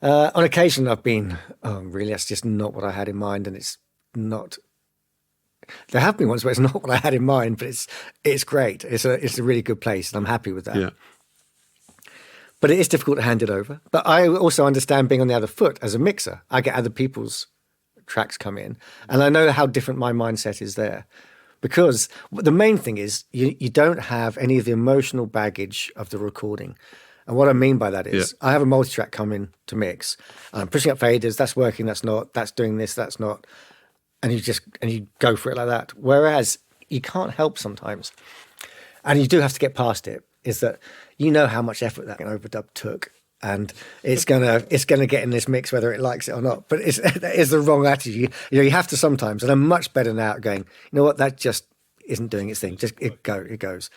On occasion, I've been, really, that's just not what I had in mind, and it's not. There have been ones where it's not what I had in mind, but it's great. It's a really good place, and I'm happy with that. Yeah. But it is difficult to hand it over. But I also understand being on the other foot as a mixer. I get other people's tracks come in, and I know how different my mindset is there. Because the main thing is you don't have any of the emotional baggage of the recording. And what I mean by that is I have a multi-track come in to mix. I'm pushing up faders, that's working, that's not, that's doing this, that's not. And you go for it like that. Whereas you can't help sometimes, and you do have to get past it, is that how much effort that overdub took. And it's gonna get in this mix whether it likes it or not. But that is the wrong attitude. You have to sometimes, and I'm much better now at going, you know what, that just isn't doing its thing. Just it goes.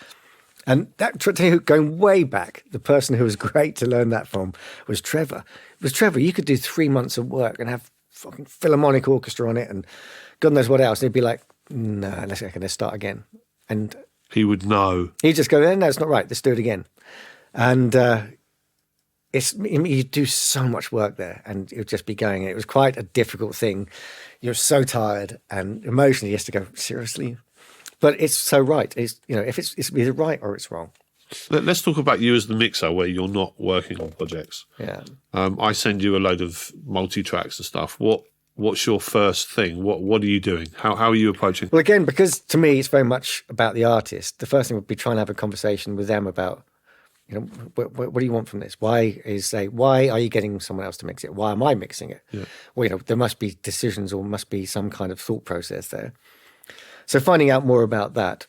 And that, going way back, the person who was great to learn that from was Trevor. It was Trevor. You could do 3 months of work and have fucking Philharmonic Orchestra on it and God knows what else. And he'd be like, no, let's start again. And he would know. He'd just go, no, it's not right. Let's do it again. And you do so much work there and you'd just be going. It was quite a difficult thing. You're so tired and emotionally you have to go, seriously? But it's so right. It's, if it's either right or it's wrong. Let's talk about you as the mixer, where you're not working on projects. Yeah. I send you a load of multi-tracks and stuff. What's your first thing? What are you doing? How are you approaching? Well, again, because to me it's very much about the artist. The first thing would be trying to have a conversation with them about, what do you want from this? Why are you getting someone else to mix it? Why am I mixing it? Yeah. Well, there must be decisions or must be some kind of thought process there. So finding out more about that.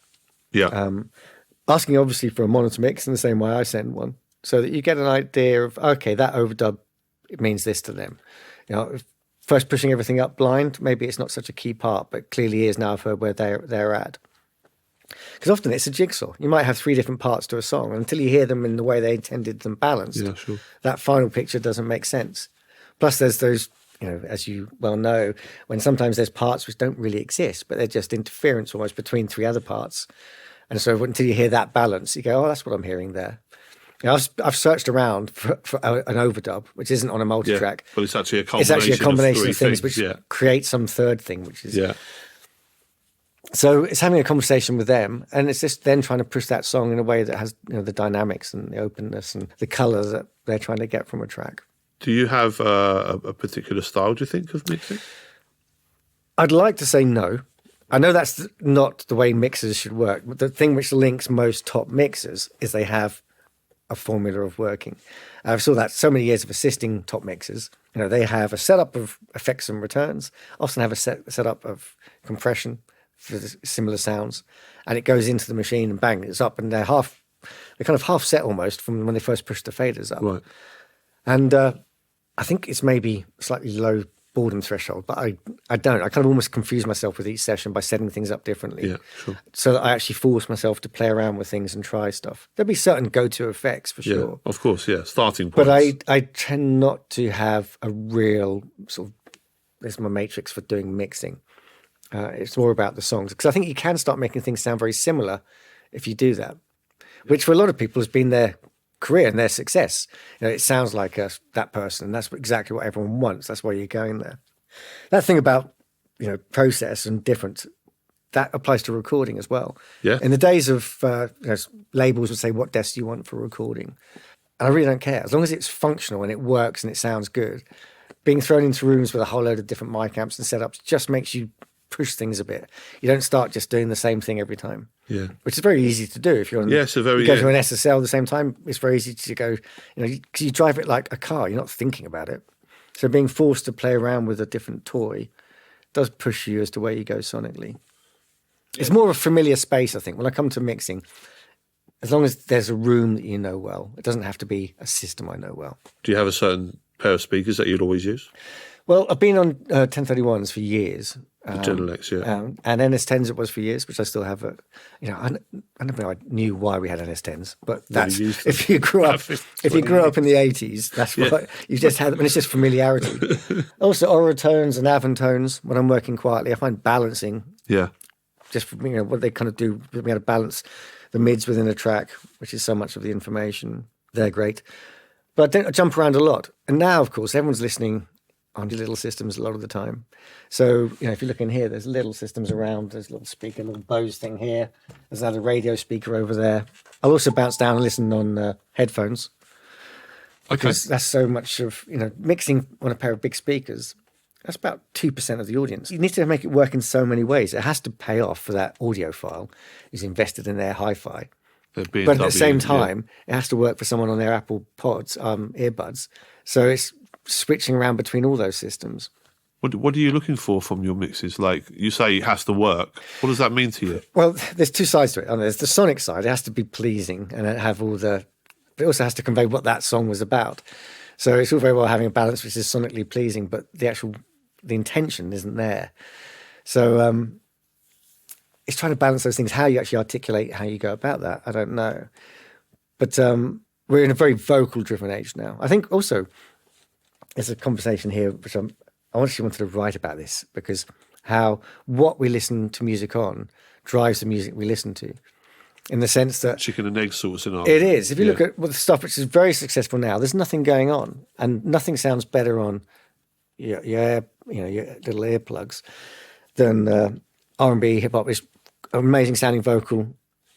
Yeah. Asking obviously for a monitor mix in the same way I send one, so that you get an idea of, okay, that overdub, it means this to them. First pushing everything up blind, maybe it's not such a key part, but clearly is now I've heard where they're at. Because often it's a jigsaw. You might have 3 different parts to a song, and until you hear them in the way they intended them balanced, that final picture doesn't make sense. Plus there's those, as you well know, when sometimes there's parts which don't really exist, but they're just interference almost between 3 other parts. And so until you hear that balance, you go, oh, that's what I'm hearing there. I've searched around for an overdub, which isn't on a multi-track. But it's actually a combination of things which create some third thing, which is... Yeah. So it's having a conversation with them, and it's just then trying to push that song in a way that has the dynamics and the openness and the colours that they're trying to get from a track. Do you have a particular style, do you think, of mixing? I'd like to say no. I know that's not the way mixers should work, but the thing which links most top mixers is they have a formula of working. I've saw that so many years of assisting top mixers. They have a setup of effects and returns, often have a setup of compression for the similar sounds, and it goes into the machine and bang, it's up, and they're kind of half set almost from when they first push the faders up. Right. And I think it's maybe slightly low boredom threshold, but I don't. I kind of almost confuse myself with each session by setting things up differently. Yeah, sure. So that I actually force myself to play around with things and try stuff. There'll be certain go-to effects for sure. Of course, yeah, starting points. But I tend not to have a real sort of, there's my matrix for doing mixing. It's more about the songs. Because I think you can start making things sound very similar if you do that, which for a lot of people has been their career and their success. It sounds like that person, and that's exactly what everyone wants. That's why you're going there. That thing about process and difference, that applies to recording as well. Yeah. In the days of labels would say, what desk do you want for recording? And I really don't care, as long as it's functional and it works and it sounds good. Being thrown into rooms with a whole load of different mic amps and setups just makes you push things a bit. You don't start just doing the same thing every time. Yeah, which is very easy to do if you're on. Yeah, so you go to an SSL at the same time. It's very easy to go. Because you drive it like a car. You're not thinking about it. So being forced to play around with a different toy does push you as to where you go sonically. It's more of a familiar space, I think. When I come to mixing, as long as there's a room that you know well, it doesn't have to be a system I know well. Do you have a certain pair of speakers that you'd always use? Well, I've been on 1031s for years. General X, yeah. And NS10s it was for years, which I still have. I don't know I knew why we had NS10s, but that's if you grew up in the 80s, that's what you just had them, and it's just familiarity. Also, Oratones and Avantones, when I'm working quietly, I find balancing. Yeah. Just what they kind of do, we got to balance the mids within a track, which is so much of the information. They're great. But I jump around a lot. And now, of course, everyone's listening on little systems a lot of the time. So, if you look in here, there's little systems around. There's a little speaker, a little Bose thing here. There's another radio speaker over there. I'll also bounce down and listen on headphones. Okay. Because that's so much of, mixing on a pair of big speakers. That's about 2% of the audience. You need to make it work in so many ways. It has to pay off for that audiophile who's invested in their hi-fi. But at the same time, it has to work for someone on their Apple Pods, earbuds. So it's switching around between all those systems. What are you looking for from your mixes? Like you say, it has to work. What does that mean to you? Well, there's 2 sides to it. There's the sonic side. It has to be pleasing and have but it also has to convey what that song was about. So it's all very well having a balance which is sonically pleasing, but the intention isn't there. So it's trying to balance those things. How you actually articulate how you go about that, I don't know. But we're in a very vocal-driven age now. I think also there's a conversation here, which I actually wanted to write about this, because what we listen to music on drives the music we listen to. In the sense that chicken and egg sort of scenario. It is. If you look at the stuff which is very successful now, there's nothing going on, and nothing sounds better on your little earplugs than R&B, hip hop. Is amazing sounding vocal,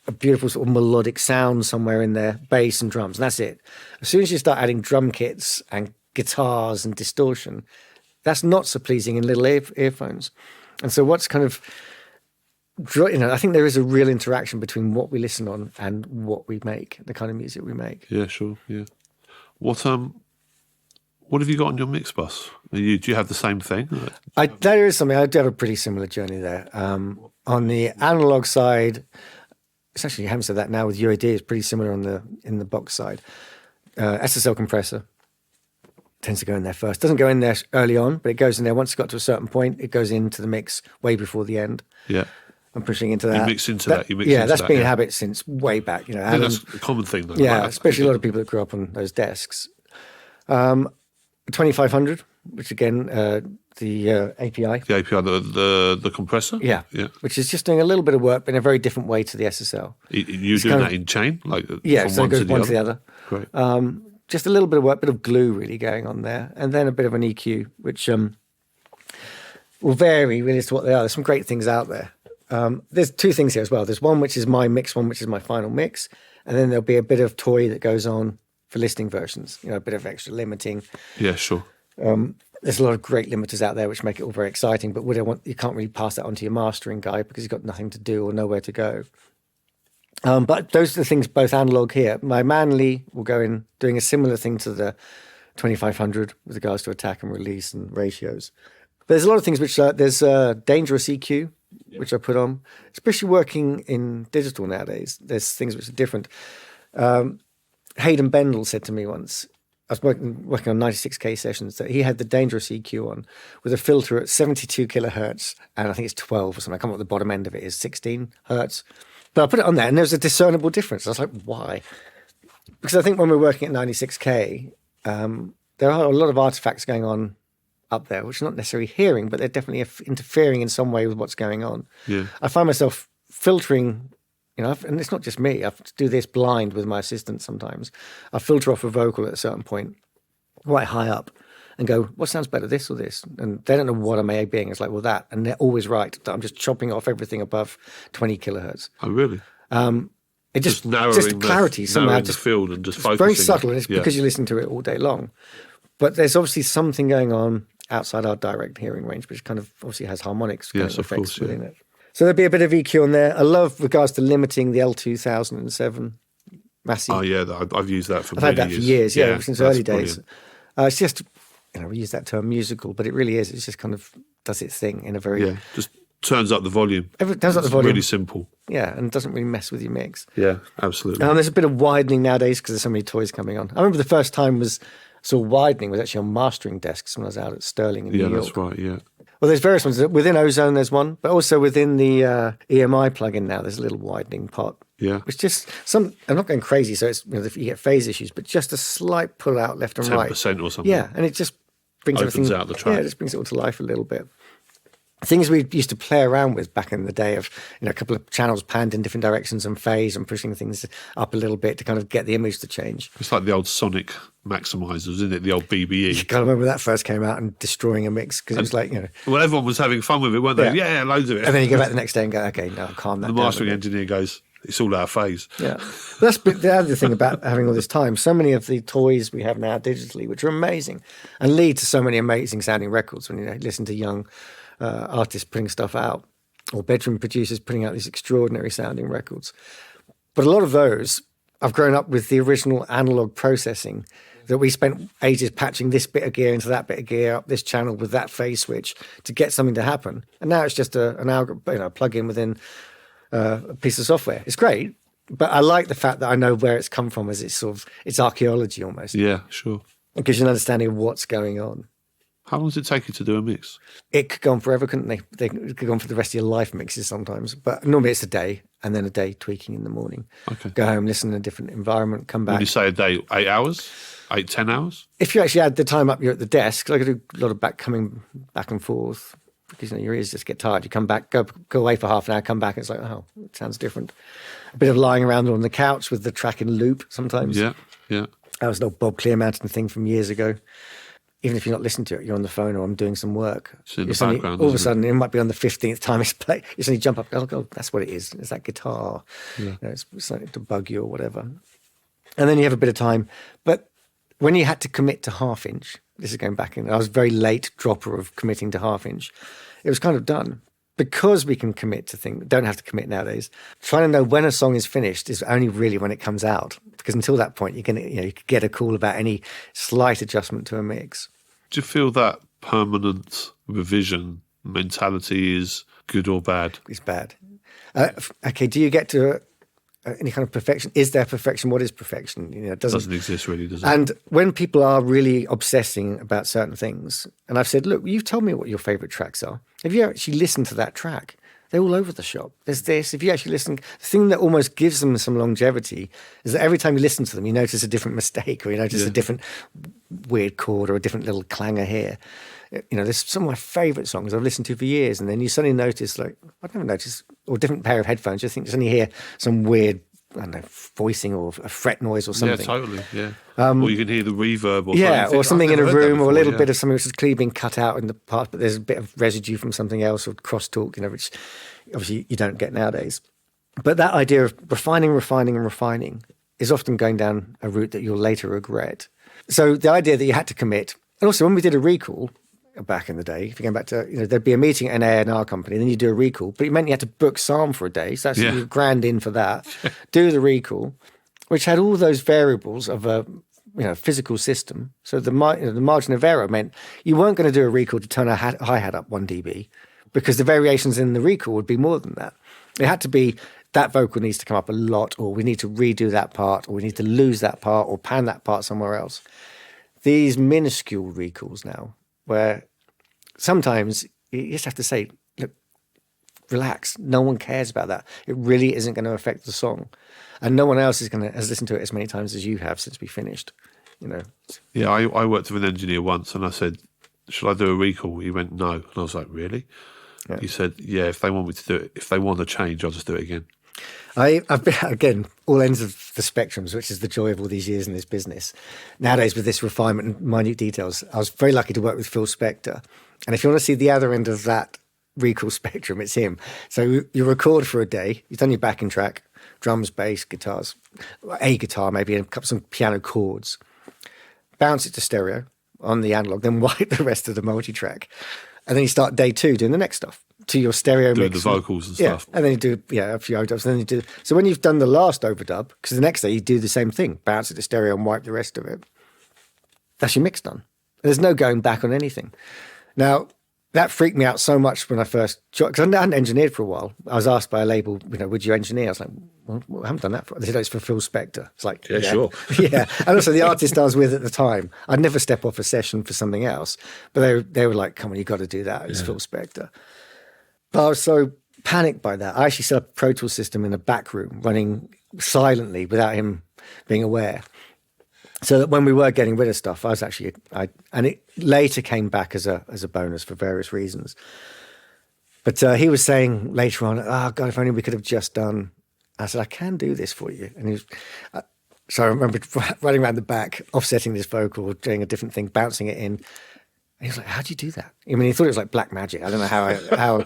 a beautiful sort of melodic sound somewhere in there, bass and drums, and that's it. As soon as you start adding drum kits and guitars and distortion, that's not so pleasing in little earphones. And so what's kind of, I think there is a real interaction between what we listen on and what we make, the kind of music we make. Yeah, sure, yeah. What have you got on your Mixbus? Do you have the same thing? There is something. I do have a pretty similar journey there. On the analog side, it's actually, you haven't said that now with UAD, it's pretty similar in the box side. SSL compressor tends to go in there first. Doesn't go in there early on, but it goes in there. Once it's got to a certain point, it goes into the mix way before the end. Yeah. I'm pushing into that. You mix into that. That's been a habit since way back. That's a common thing, though. Yeah, right? especially a lot of people that grew up on those desks. 2500, which again, the API. The API, the compressor? Yeah, which is just doing a little bit of work, but in a very different way to the SSL. You're doing that in chain? So it goes one to the other. Great. Just a little bit of work, bit of glue really going on there, and then a bit of an EQ, which will vary really as to what they are. There's some great things out there. There's two things here as well. There's one which is my mix, one which is my final mix, and then there'll be a bit of toy that goes on for listening versions, a bit of extra limiting. Yeah, sure. There's a lot of great limiters out there which make it all very exciting, but you can't really pass that on to your mastering guy because he's got nothing to do or nowhere to go. But those are the things, both analog here. My Manly will go in doing a similar thing to the 2500 with regards to attack and release and ratios. But there's a lot of things which there's dangerous EQ, which I put on, especially working in digital nowadays. There's things which are different. Hayden Bendel said to me once, I was working on 96K sessions, that he had the dangerous EQ on with a filter at 72 kilohertz, and I think it's 12 or something. I can't remember what the bottom end of it is, 16 hertz. But I put it on there, and there was a discernible difference. I was like, why? Because I think when we're working at 96K, there are a lot of artifacts going on up there, which I'm not necessarily hearing, but they're definitely interfering in some way with what's going on. Yeah. I find myself filtering, and it's not just me. I have to do this blind with my assistant sometimes. I filter off a vocal at a certain point, right high up, and go, what sounds better, this or this? And they don't know what I'm being. It's like, well, that. And they're always right. I'm just chopping off everything above 20 kilohertz. Oh, really? It just narrowing clarity somehow. The field and just focusing. It's very subtle, and it's because you listen to it all day long. But there's obviously something going on outside our direct hearing range, which kind of obviously has harmonics effects within it. So there'll be a bit of EQ on there. I love regards to limiting the L2007 Massey. Oh yeah, I've used that for I've had that for years, since early days. Brilliant. It's just, we use that term musical, but it really is. It's just kind of does its thing in a very... just turns up the volume. Turns up the volume. Really simple. Yeah, and doesn't really mess with your mix. Yeah, absolutely. And there's a bit of widening nowadays because there's so many toys coming on. I remember the first time saw widening was actually on mastering desks when I was out at Sterling in New York. Yeah, that's right, yeah. Well, there's various ones. Within Ozone, there's one, but also within the EMI plugin now, there's a little widening pot. Yeah. Which just I'm not going crazy, so it's you get phase issues, but just a slight pull out left and right. 10% or something. Yeah, and it just brings opens out the track. Yeah, it just brings it all to life a little bit. Things we used to play around with back in the day of a couple of channels panned in different directions and phase and pushing things up a little bit to kind of get the image to change. It's like the old Sonic maximizers, isn't it? The old BBE. You can't remember when that first came out and destroying a mix because it was like, Well, everyone was having fun with it, weren't they? Yeah, loads of it. And then you go back the next day and go, okay, now calm that down. The mastering engineer goes, it's all our phase. Yeah. That's the other thing about having all this time. So many of the toys we have now digitally, which are amazing and lead to so many amazing sounding records when you listen to young artists putting stuff out or bedroom producers putting out these extraordinary sounding records. But a lot of those, I've grown up with the original analog processing that we spent ages patching this bit of gear into that bit of gear up this channel with that phase switch to get something to happen. And now it's just an algorithm, plug-in within a piece of software. It's great, but I like the fact that I know where it's come from as it's archaeology almost. Yeah, sure. It gives you an understanding of what's going on. How long does it take you to do a mix? It could go on forever, couldn't they? They could go on for the rest of your life mixes sometimes. But normally it's a day and then a day tweaking in the morning. Okay. Go home, listen in a different environment, come back. When you say a day, 8 hours? 8, 10 hours? If you actually add the time up, you're at the desk. Because I could do a lot of coming back and forth because your ears just get tired. You come back, go away for half an hour, come back, and it's like, oh, it sounds different. A bit of lying around on the couch with the track in loop sometimes. Yeah. That was an old Bob Clearmountain thing from years ago. Even if you're not listening to it, you're on the phone or I'm doing some work. It's in the background. All of a sudden, it might be on the 15th time it's played. You suddenly jump up, oh, God, that's what it is. It's that guitar. Yeah. It's something to bug you or whatever. And then you have a bit of time. But when you had to commit to half inch, this is going back in, I was a very late dropper of committing to half inch. It was kind of done. Because we can commit to things, don't have to commit nowadays. Trying to know when a song is finished is only really when it comes out. Because until that point, you could get a call about any slight adjustment to a mix. Do you feel that permanent revision mentality is good or bad? It's bad. Okay, do you get to any kind of perfection? Is there perfection? What is perfection? It doesn't exist really, does it? And when people are really obsessing about certain things, and I've said, look, you've told me what your favourite tracks are. If you actually listen to that track, they're all over the shop. There's this. If you actually listen, the thing that almost gives them some longevity is that every time you listen to them, you notice a different mistake or you notice a different weird chord or a different little clanger here. There's some of my favourite songs I've listened to for years, and then you suddenly notice, like, I never noticed, or a different pair of headphones, you think you suddenly hear some weird, I don't know, voicing or a fret noise or something. Yeah, totally, yeah. Or you can hear the reverb or something. Yeah, or something in a room or a little bit of something which is clearly been cut out in the past, but there's a bit of residue from something else or crosstalk, which obviously you don't get nowadays. But that idea of refining is often going down a route that you'll later regret. So the idea that you had to commit, and also when we did a recall back in the day, if you go back to, there'd be a meeting at an A&R company, then you do a recall, but it meant you had to book Sarm for a day, so that's you grand in for that, do the recall, which had all those variables of a physical system. So the margin of error meant you weren't going to do a recall to turn a hi-hat up 1 dB, because the variations in the recall would be more than that. It had to be that vocal needs to come up a lot, or we need to redo that part, or we need to lose that part, or pan that part somewhere else. These minuscule recalls now, where sometimes you just have to say, look, relax. No one cares about that. It really isn't going to affect the song. And no one else has listened to it as many times as you have since we finished. Yeah, I worked with an engineer once and I said, should I do a recall? He went, no. And I was like, really? Yeah. He said, yeah, if they want me to do it, if they want to change, I'll just do it again. I've been, again, all ends of the spectrums, which is the joy of all these years in this business. Nowadays, with this refinement and minute details, I was very lucky to work with Phil Spector. And if you want to see the other end of that recall spectrum, it's him. So you record for a day, you've done your backing track, drums, bass, guitars, a guitar maybe, and some piano chords. Bounce it to stereo on the analog, then wipe the rest of the multi-track. And then you start day 2 doing the next stuff to your stereo doing mix. The vocals and stuff. And then you do a few overdubs. And then you do. So when you've done the last overdub, because the next day you do the same thing, bounce it to stereo and wipe the rest of it. That's your mix done. There's no going back on anything. Now, that freaked me out so much when I first joined, because I hadn't engineered for a while. I was asked by a label, would you engineer? I was like, well, I haven't done that for. They said, it's for Phil Spector. It's like, yeah, sure. Yeah. And also the artist I was with at the time, I'd never step off a session for something else. But they were like, come on, you've got to do that. It's Phil Spector. But I was so panicked by that. I actually set up a Pro Tools system in a back room running silently without him being aware. So that when we were getting rid of stuff, I was actually, and it later came back as a bonus for various reasons. But he was saying later on, oh God, if only we could have just done. I said, I can do this for you. And he was, so I remember running around the back, offsetting this vocal, doing a different thing, bouncing it in. And he was like, how do you do that? I mean, he thought it was like black magic. I don't know how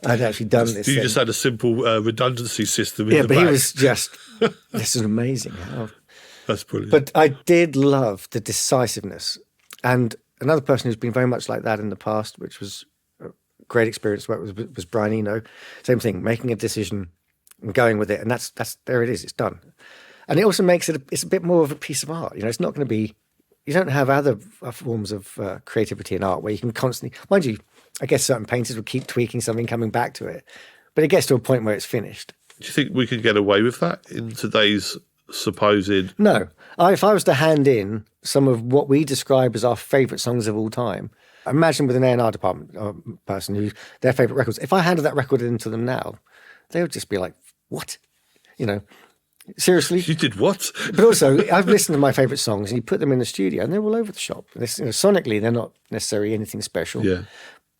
I'd actually done this. You just had a simple redundancy system in the back. Yeah, but he was just, this is amazing. That's brilliant. But I did love the decisiveness. And another person who's been very much like that in the past, which was a great experience to work with, was Brian Eno. Same thing, making a decision and going with it. And that's there it is, it's done. And it also makes it, it's a bit more of a piece of art. It's not going to be, you don't have other forms of creativity in art where you can constantly, mind you, I guess certain painters will keep tweaking something, coming back to it. But it gets to a point where it's finished. Do you think we could get away with that in today's supposed... No. If I was to hand in some of what we describe as our favourite songs of all time, imagine with an A&R department person who their favourite records, if I handed that record into them now, they would just be like, what? You know, seriously? You did what? But also, I've listened to my favourite songs and you put them in the studio and they're all over the shop. Sonically, they're not necessarily anything special. Yeah.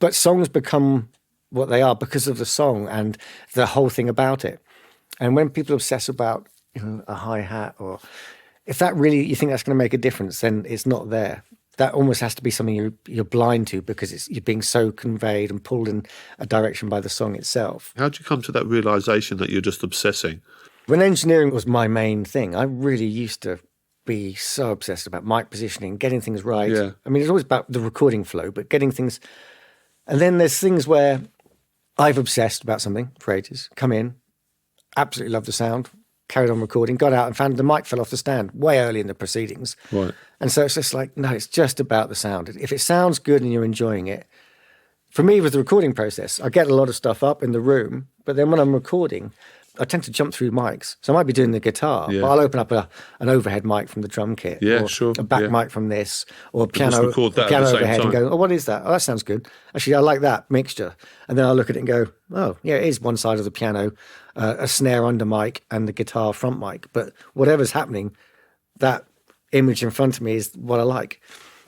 But songs become what they are because of the song and the whole thing about it. And when people obsess about a hi-hat, or if that really, you think that's going to make a difference, then it's not there. That almost has to be something you're blind to because you're being so conveyed and pulled in a direction by the song itself. How did you come to that realisation that you're just obsessing? When engineering was my main thing, I really used to be so obsessed about mic positioning, getting things right. Yeah. I mean, it's always about the recording flow, but getting things... And then there's things where I've obsessed about something for ages, come in, absolutely love the sound, carried on recording, got out and found the mic fell off the stand way early in the proceedings. Right. And so it's just like, no, it's just about the sound. If it sounds good and you're enjoying it, for me with the recording process, I get a lot of stuff up in the room, but then when I'm recording, I tend to jump through mics. So I might be doing the guitar, but I'll open up an overhead mic from the drum kit, or a back mic from this, or a piano overhead and go, oh, what is that? Oh, that sounds good. Actually, I like that mixture. And then I'll look at it and go, oh, yeah, it is one side of the piano, a snare under mic and the guitar front mic. But whatever's happening, that image in front of me is what I like.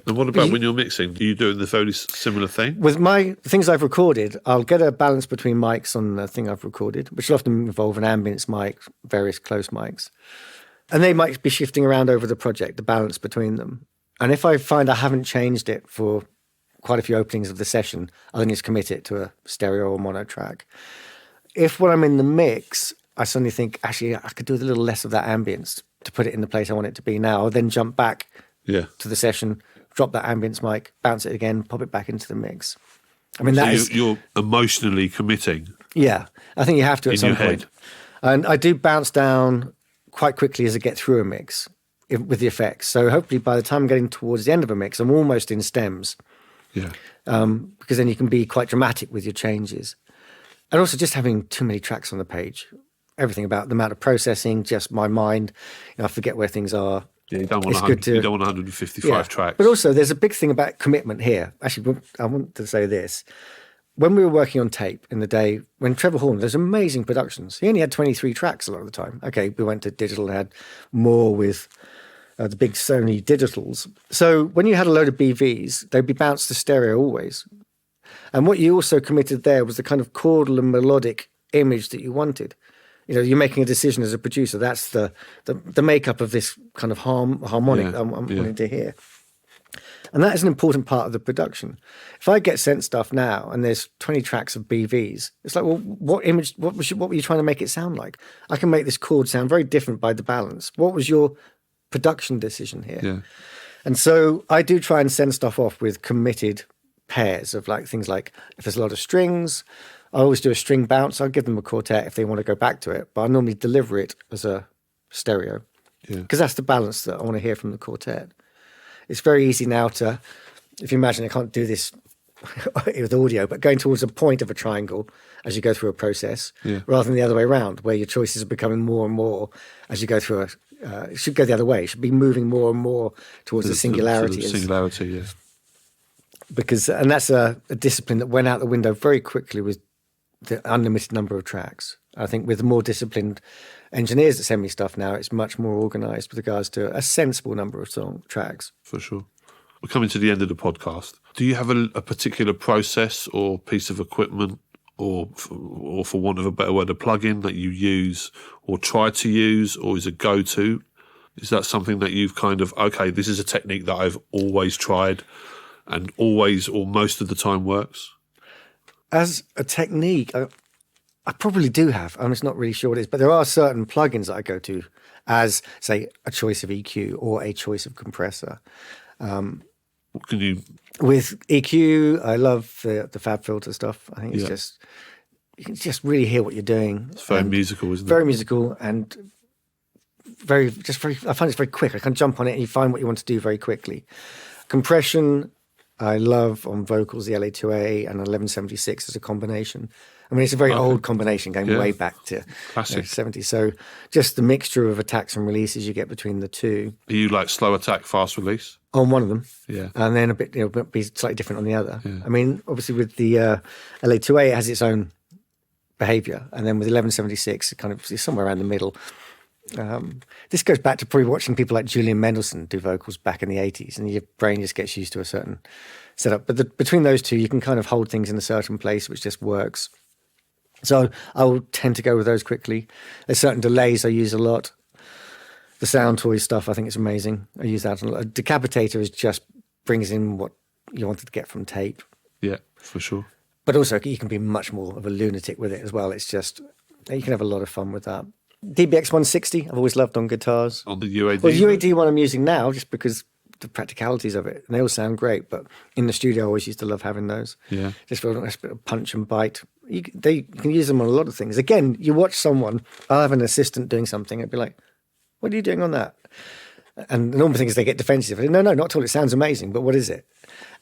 And what about when you're mixing? Do you do the very similar thing? With my things I've recorded, I'll get a balance between mics on the thing I've recorded, which will often involve an ambience mic, various close mics. And they might be shifting around over the project, the balance between them. And if I find I haven't changed it for quite a few openings of the session, I'll then just commit it to a stereo or mono track. If when I'm in the mix, I suddenly think, actually, I could do a little less of that ambience to put it in the place I want it to be now, I'll then jump back to the session, drop that ambience mic, bounce it again, pop it back into the mix. I mean, you're emotionally committing. Yeah, I think you have to at some point. And I do bounce down quite quickly as I get through a mix with the effects. So hopefully by the time I'm getting towards the end of a mix, I'm almost in stems. Yeah. Because then you can be quite dramatic with your changes. And also just having too many tracks on the page. Everything about the amount of processing, just my mind. I forget where things are. Yeah, you don't want 155 tracks. But also, there's a big thing about commitment here. Actually, I want to say this. When we were working on tape in the day, when Trevor Horn, there's amazing productions. He only had 23 tracks a lot of the time. Okay, we went to digital and had more with the big Sony digitals. So when you had a load of BVs, they'd be bounced to stereo always. And what you also committed there was the kind of chordal and melodic image that you wanted. You're making a decision as a producer. That's the makeup of this kind of harmonic I'm wanting to hear. And that is an important part of the production. If I get sent stuff now and there's 20 tracks of BVs, it's like, well, what were you trying to make it sound like? I can make this chord sound very different by the balance. What was your production decision here? Yeah. And so I do try and send stuff off with committed pairs of things like if there's a lot of strings, I always do a string bounce. I'll give them a quartet if they want to go back to it, but I normally deliver it as a stereo because that's the balance that I want to hear from the quartet. It's very easy now to, if you imagine, I can't do this with audio, but going towards a point of a triangle as you go through a process rather than the other way around, where your choices are becoming more and more as you go through it should go the other way. It should be moving more and more towards the singularity. Singularity, yeah. Because, and that's a discipline that went out the window very quickly with the unlimited number of tracks. I think with the more disciplined engineers that send me stuff now, it's much more organised with regards to a sensible number of tracks. For sure. We're coming to the end of the podcast. Do you have a particular process or piece of equipment or for want of a better word, a plug-in that you use or try to use or is a go-to? Is that something that you've kind of, okay, this is a technique that I've always tried and always or most of the time works? As a technique, I probably do have. I'm just not really sure what it is, but there are certain plugins that I go to as, say, a choice of EQ or a choice of compressor. Can you? With EQ, I love the Fab Filter stuff. I think it's just, you can just really hear what you're doing. It's very musical, isn't it? Very musical and very, I find it's very quick. I can jump on it and you find what you want to do very quickly. Compression, I love on vocals the LA2A and 1176 as a combination. I mean, it's a very old combination going way back to classic 70s. So just the mixture of attacks and releases you get between the two. Are you like slow attack, fast release? On one of them. Yeah. And then a bit, be slightly different on the other. Yeah. I mean, obviously with the LA2A, it has its own behavior. And then with 1176, it kind of is somewhere around the middle. This goes back to probably watching people like Julian Mendelssohn do vocals back in the 80s, and your brain just gets used to a certain setup. But between those two, you can kind of hold things in a certain place, which just works. So I will tend to go with those quickly. There's certain delays I use a lot. The Sound Toys stuff, I think it's amazing. I use that a lot. A decapitator is just brings in what you wanted to get from tape. Yeah, for sure. But also you can be much more of a lunatic with it as well. It's just, you can have a lot of fun with that. DBX 160, I've always loved on guitars. On the UAD? Well, the UAD one I'm using now just because the practicalities of it. And they all sound great, but in the studio I always used to love having those. Yeah. Just for a nice bit of punch and bite. You can use them on a lot of things. Again, you watch someone, I'll have an assistant doing something, I'd be like, what are you doing on that? And the normal thing is they get defensive. No, not at all. It sounds amazing, but what is it?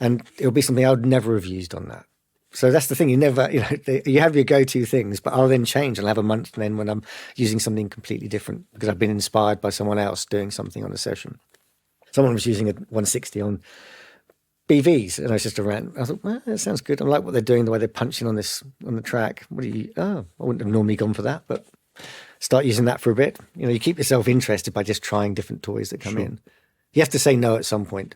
And it'll be something I would never have used on that. So that's the thing. You never, you have your go-to things, but I'll then change. I'll have a month then when I'm using something completely different because I've been inspired by someone else doing something on a session. Someone was using a 160 on BVs, and I was just around. I thought, well, that sounds good. I like what they're doing, the way they're punching on the track. I wouldn't have normally gone for that, but start using that for a bit. You keep yourself interested by just trying different toys that come in. You have to say no at some point.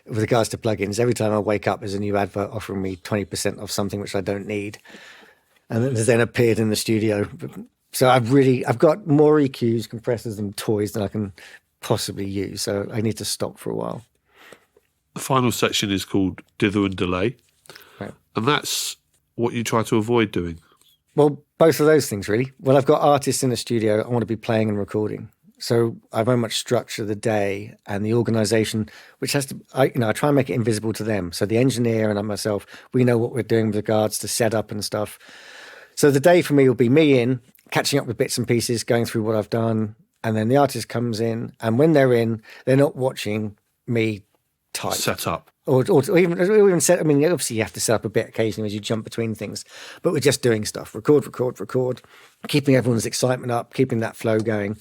With regards to plugins, every time I wake up, there's a new advert offering me 20% off something which I don't need. And it has then appeared in the studio. So I've got more EQs, compressors and toys than I can possibly use. So I need to stop for a while. The final section is called Dither and Delay. Right. And that's what you try to avoid doing. Well, both of those things, really. When I've got artists in the studio, I want to be playing and recording. So I very much structure the day and the organisation, which has to, I try and make it invisible to them. So the engineer and I myself, we know what we're doing with regards to setup and stuff. So the day for me will be me in, catching up with bits and pieces, going through what I've done. And then the artist comes in. And when they're in, they're not watching me type. Set up. Or even set, I mean, obviously you have to set up a bit occasionally as you jump between things. But we're just doing stuff. Record, keeping everyone's excitement up, keeping that flow going.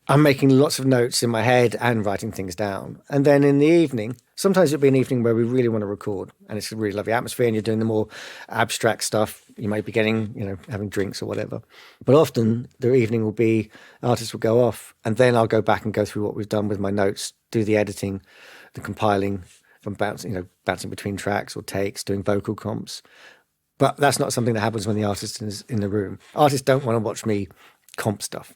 I'm making lots of notes in my head and writing things down. And then in the evening, sometimes it'll be an evening where we really want to record and it's a really lovely atmosphere and you're doing the more abstract stuff. You might be getting, having drinks or whatever. But often the evening will be, artists will go off and then I'll go back and go through what we've done with my notes, do the editing, the compiling, from bouncing between tracks or takes, doing vocal comps. But that's not something that happens when the artist is in the room. Artists don't want to watch me comp stuff.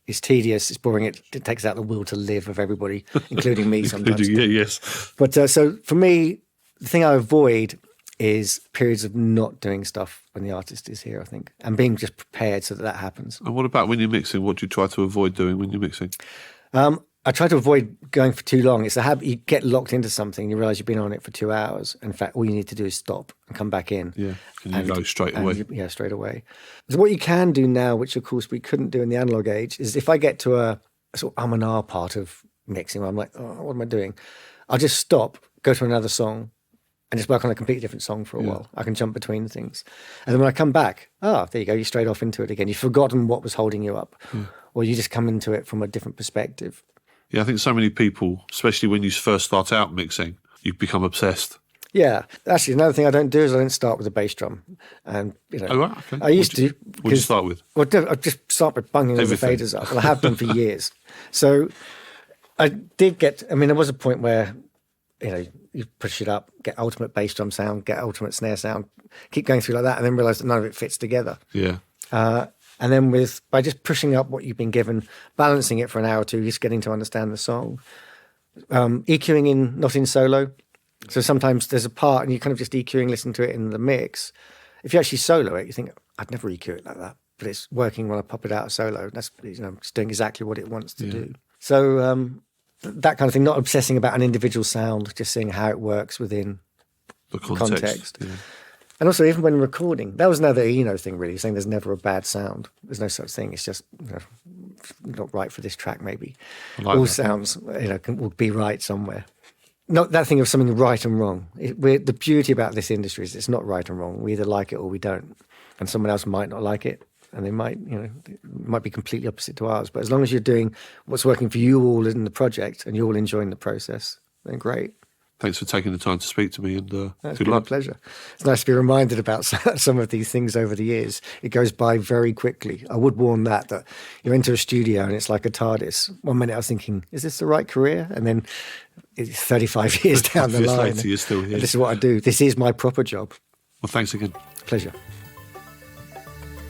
It's tedious, it's boring, it takes out the will to live of everybody, including me sometimes. Yes. But so for me, the thing I avoid is periods of not doing stuff when the artist is here, I think, and being just prepared so that happens. And what about when you're mixing? What do you try to avoid doing when you're mixing? I try to avoid going for too long. It's a habit. You get locked into something, you realise you've been on it for 2 hours. In fact, all you need to do is stop and come back in. Yeah, and you go straight away. Straight away. So what you can do now, which of course we couldn't do in the analog age, is if I get to a sort of and ah part of mixing where I'm like, oh, what am I doing? I'll just stop, go to another song, and just work on a completely different song for a while. I can jump between things. And then when I come back, there you go, you're straight off into it again. You've forgotten what was holding you up. Or you just come into it from a different perspective. Yeah, I think so many people, especially when you first start out mixing, you become obsessed. Yeah. Actually, another thing I don't do is I don't start with a bass drum. And, Oh, right, okay. I used to. What do you start with? Well, I just start with bunging all the faders up. And I have done for years. So I did there was a point where, you push it up, get ultimate bass drum sound, get ultimate snare sound, keep going through like that, and then realise that none of it fits together. Yeah. And then by just pushing up what you've been given, balancing it for an hour or two, just getting to understand the song. EQing not in solo. So sometimes there's a part and you kind of just EQing, listen to it in the mix. If you actually solo it, you think, I'd never EQ it like that. But it's working when I pop it out of solo. That's, it's doing exactly what it wants to do. So that kind of thing, not obsessing about an individual sound, just seeing how it works within the context. Yeah. And also, even when recording, that was another thing, really, saying there's never a bad sound. There's no such thing. It's just not right for this track, maybe. All sounds, will be right somewhere. not that thing of something right and wrong. The beauty about this industry is it's not right and wrong. We either like it or we don't. And someone else might not like it, and they might, it might be completely opposite to ours. But as long as you're doing what's working for you all in the project and you're all enjoying the process, then great. Thanks for taking the time to speak to me, and good luck. It's been a pleasure. It's nice to be reminded about some of these things over the years. It goes by very quickly. I would warn that you enter a studio and it's like a TARDIS. 1 minute I was thinking, is this the right career? And then it's 35 years down the line. Later, you're still here. This is what I do. This is my proper job. Well, thanks again. Pleasure.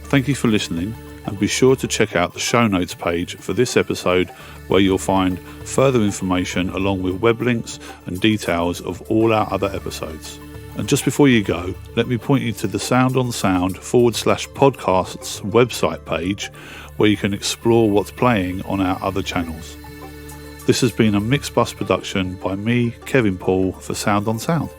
Thank you for listening, and be sure to check out the show notes page for this episode, where you'll find further information along with web links and details of all our other episodes. And just before you go, let me point you to the Sound on Sound /podcasts website page, where you can explore what's playing on our other channels. This has been a Mixbus production by me, Kevin Paul, for Sound on Sound.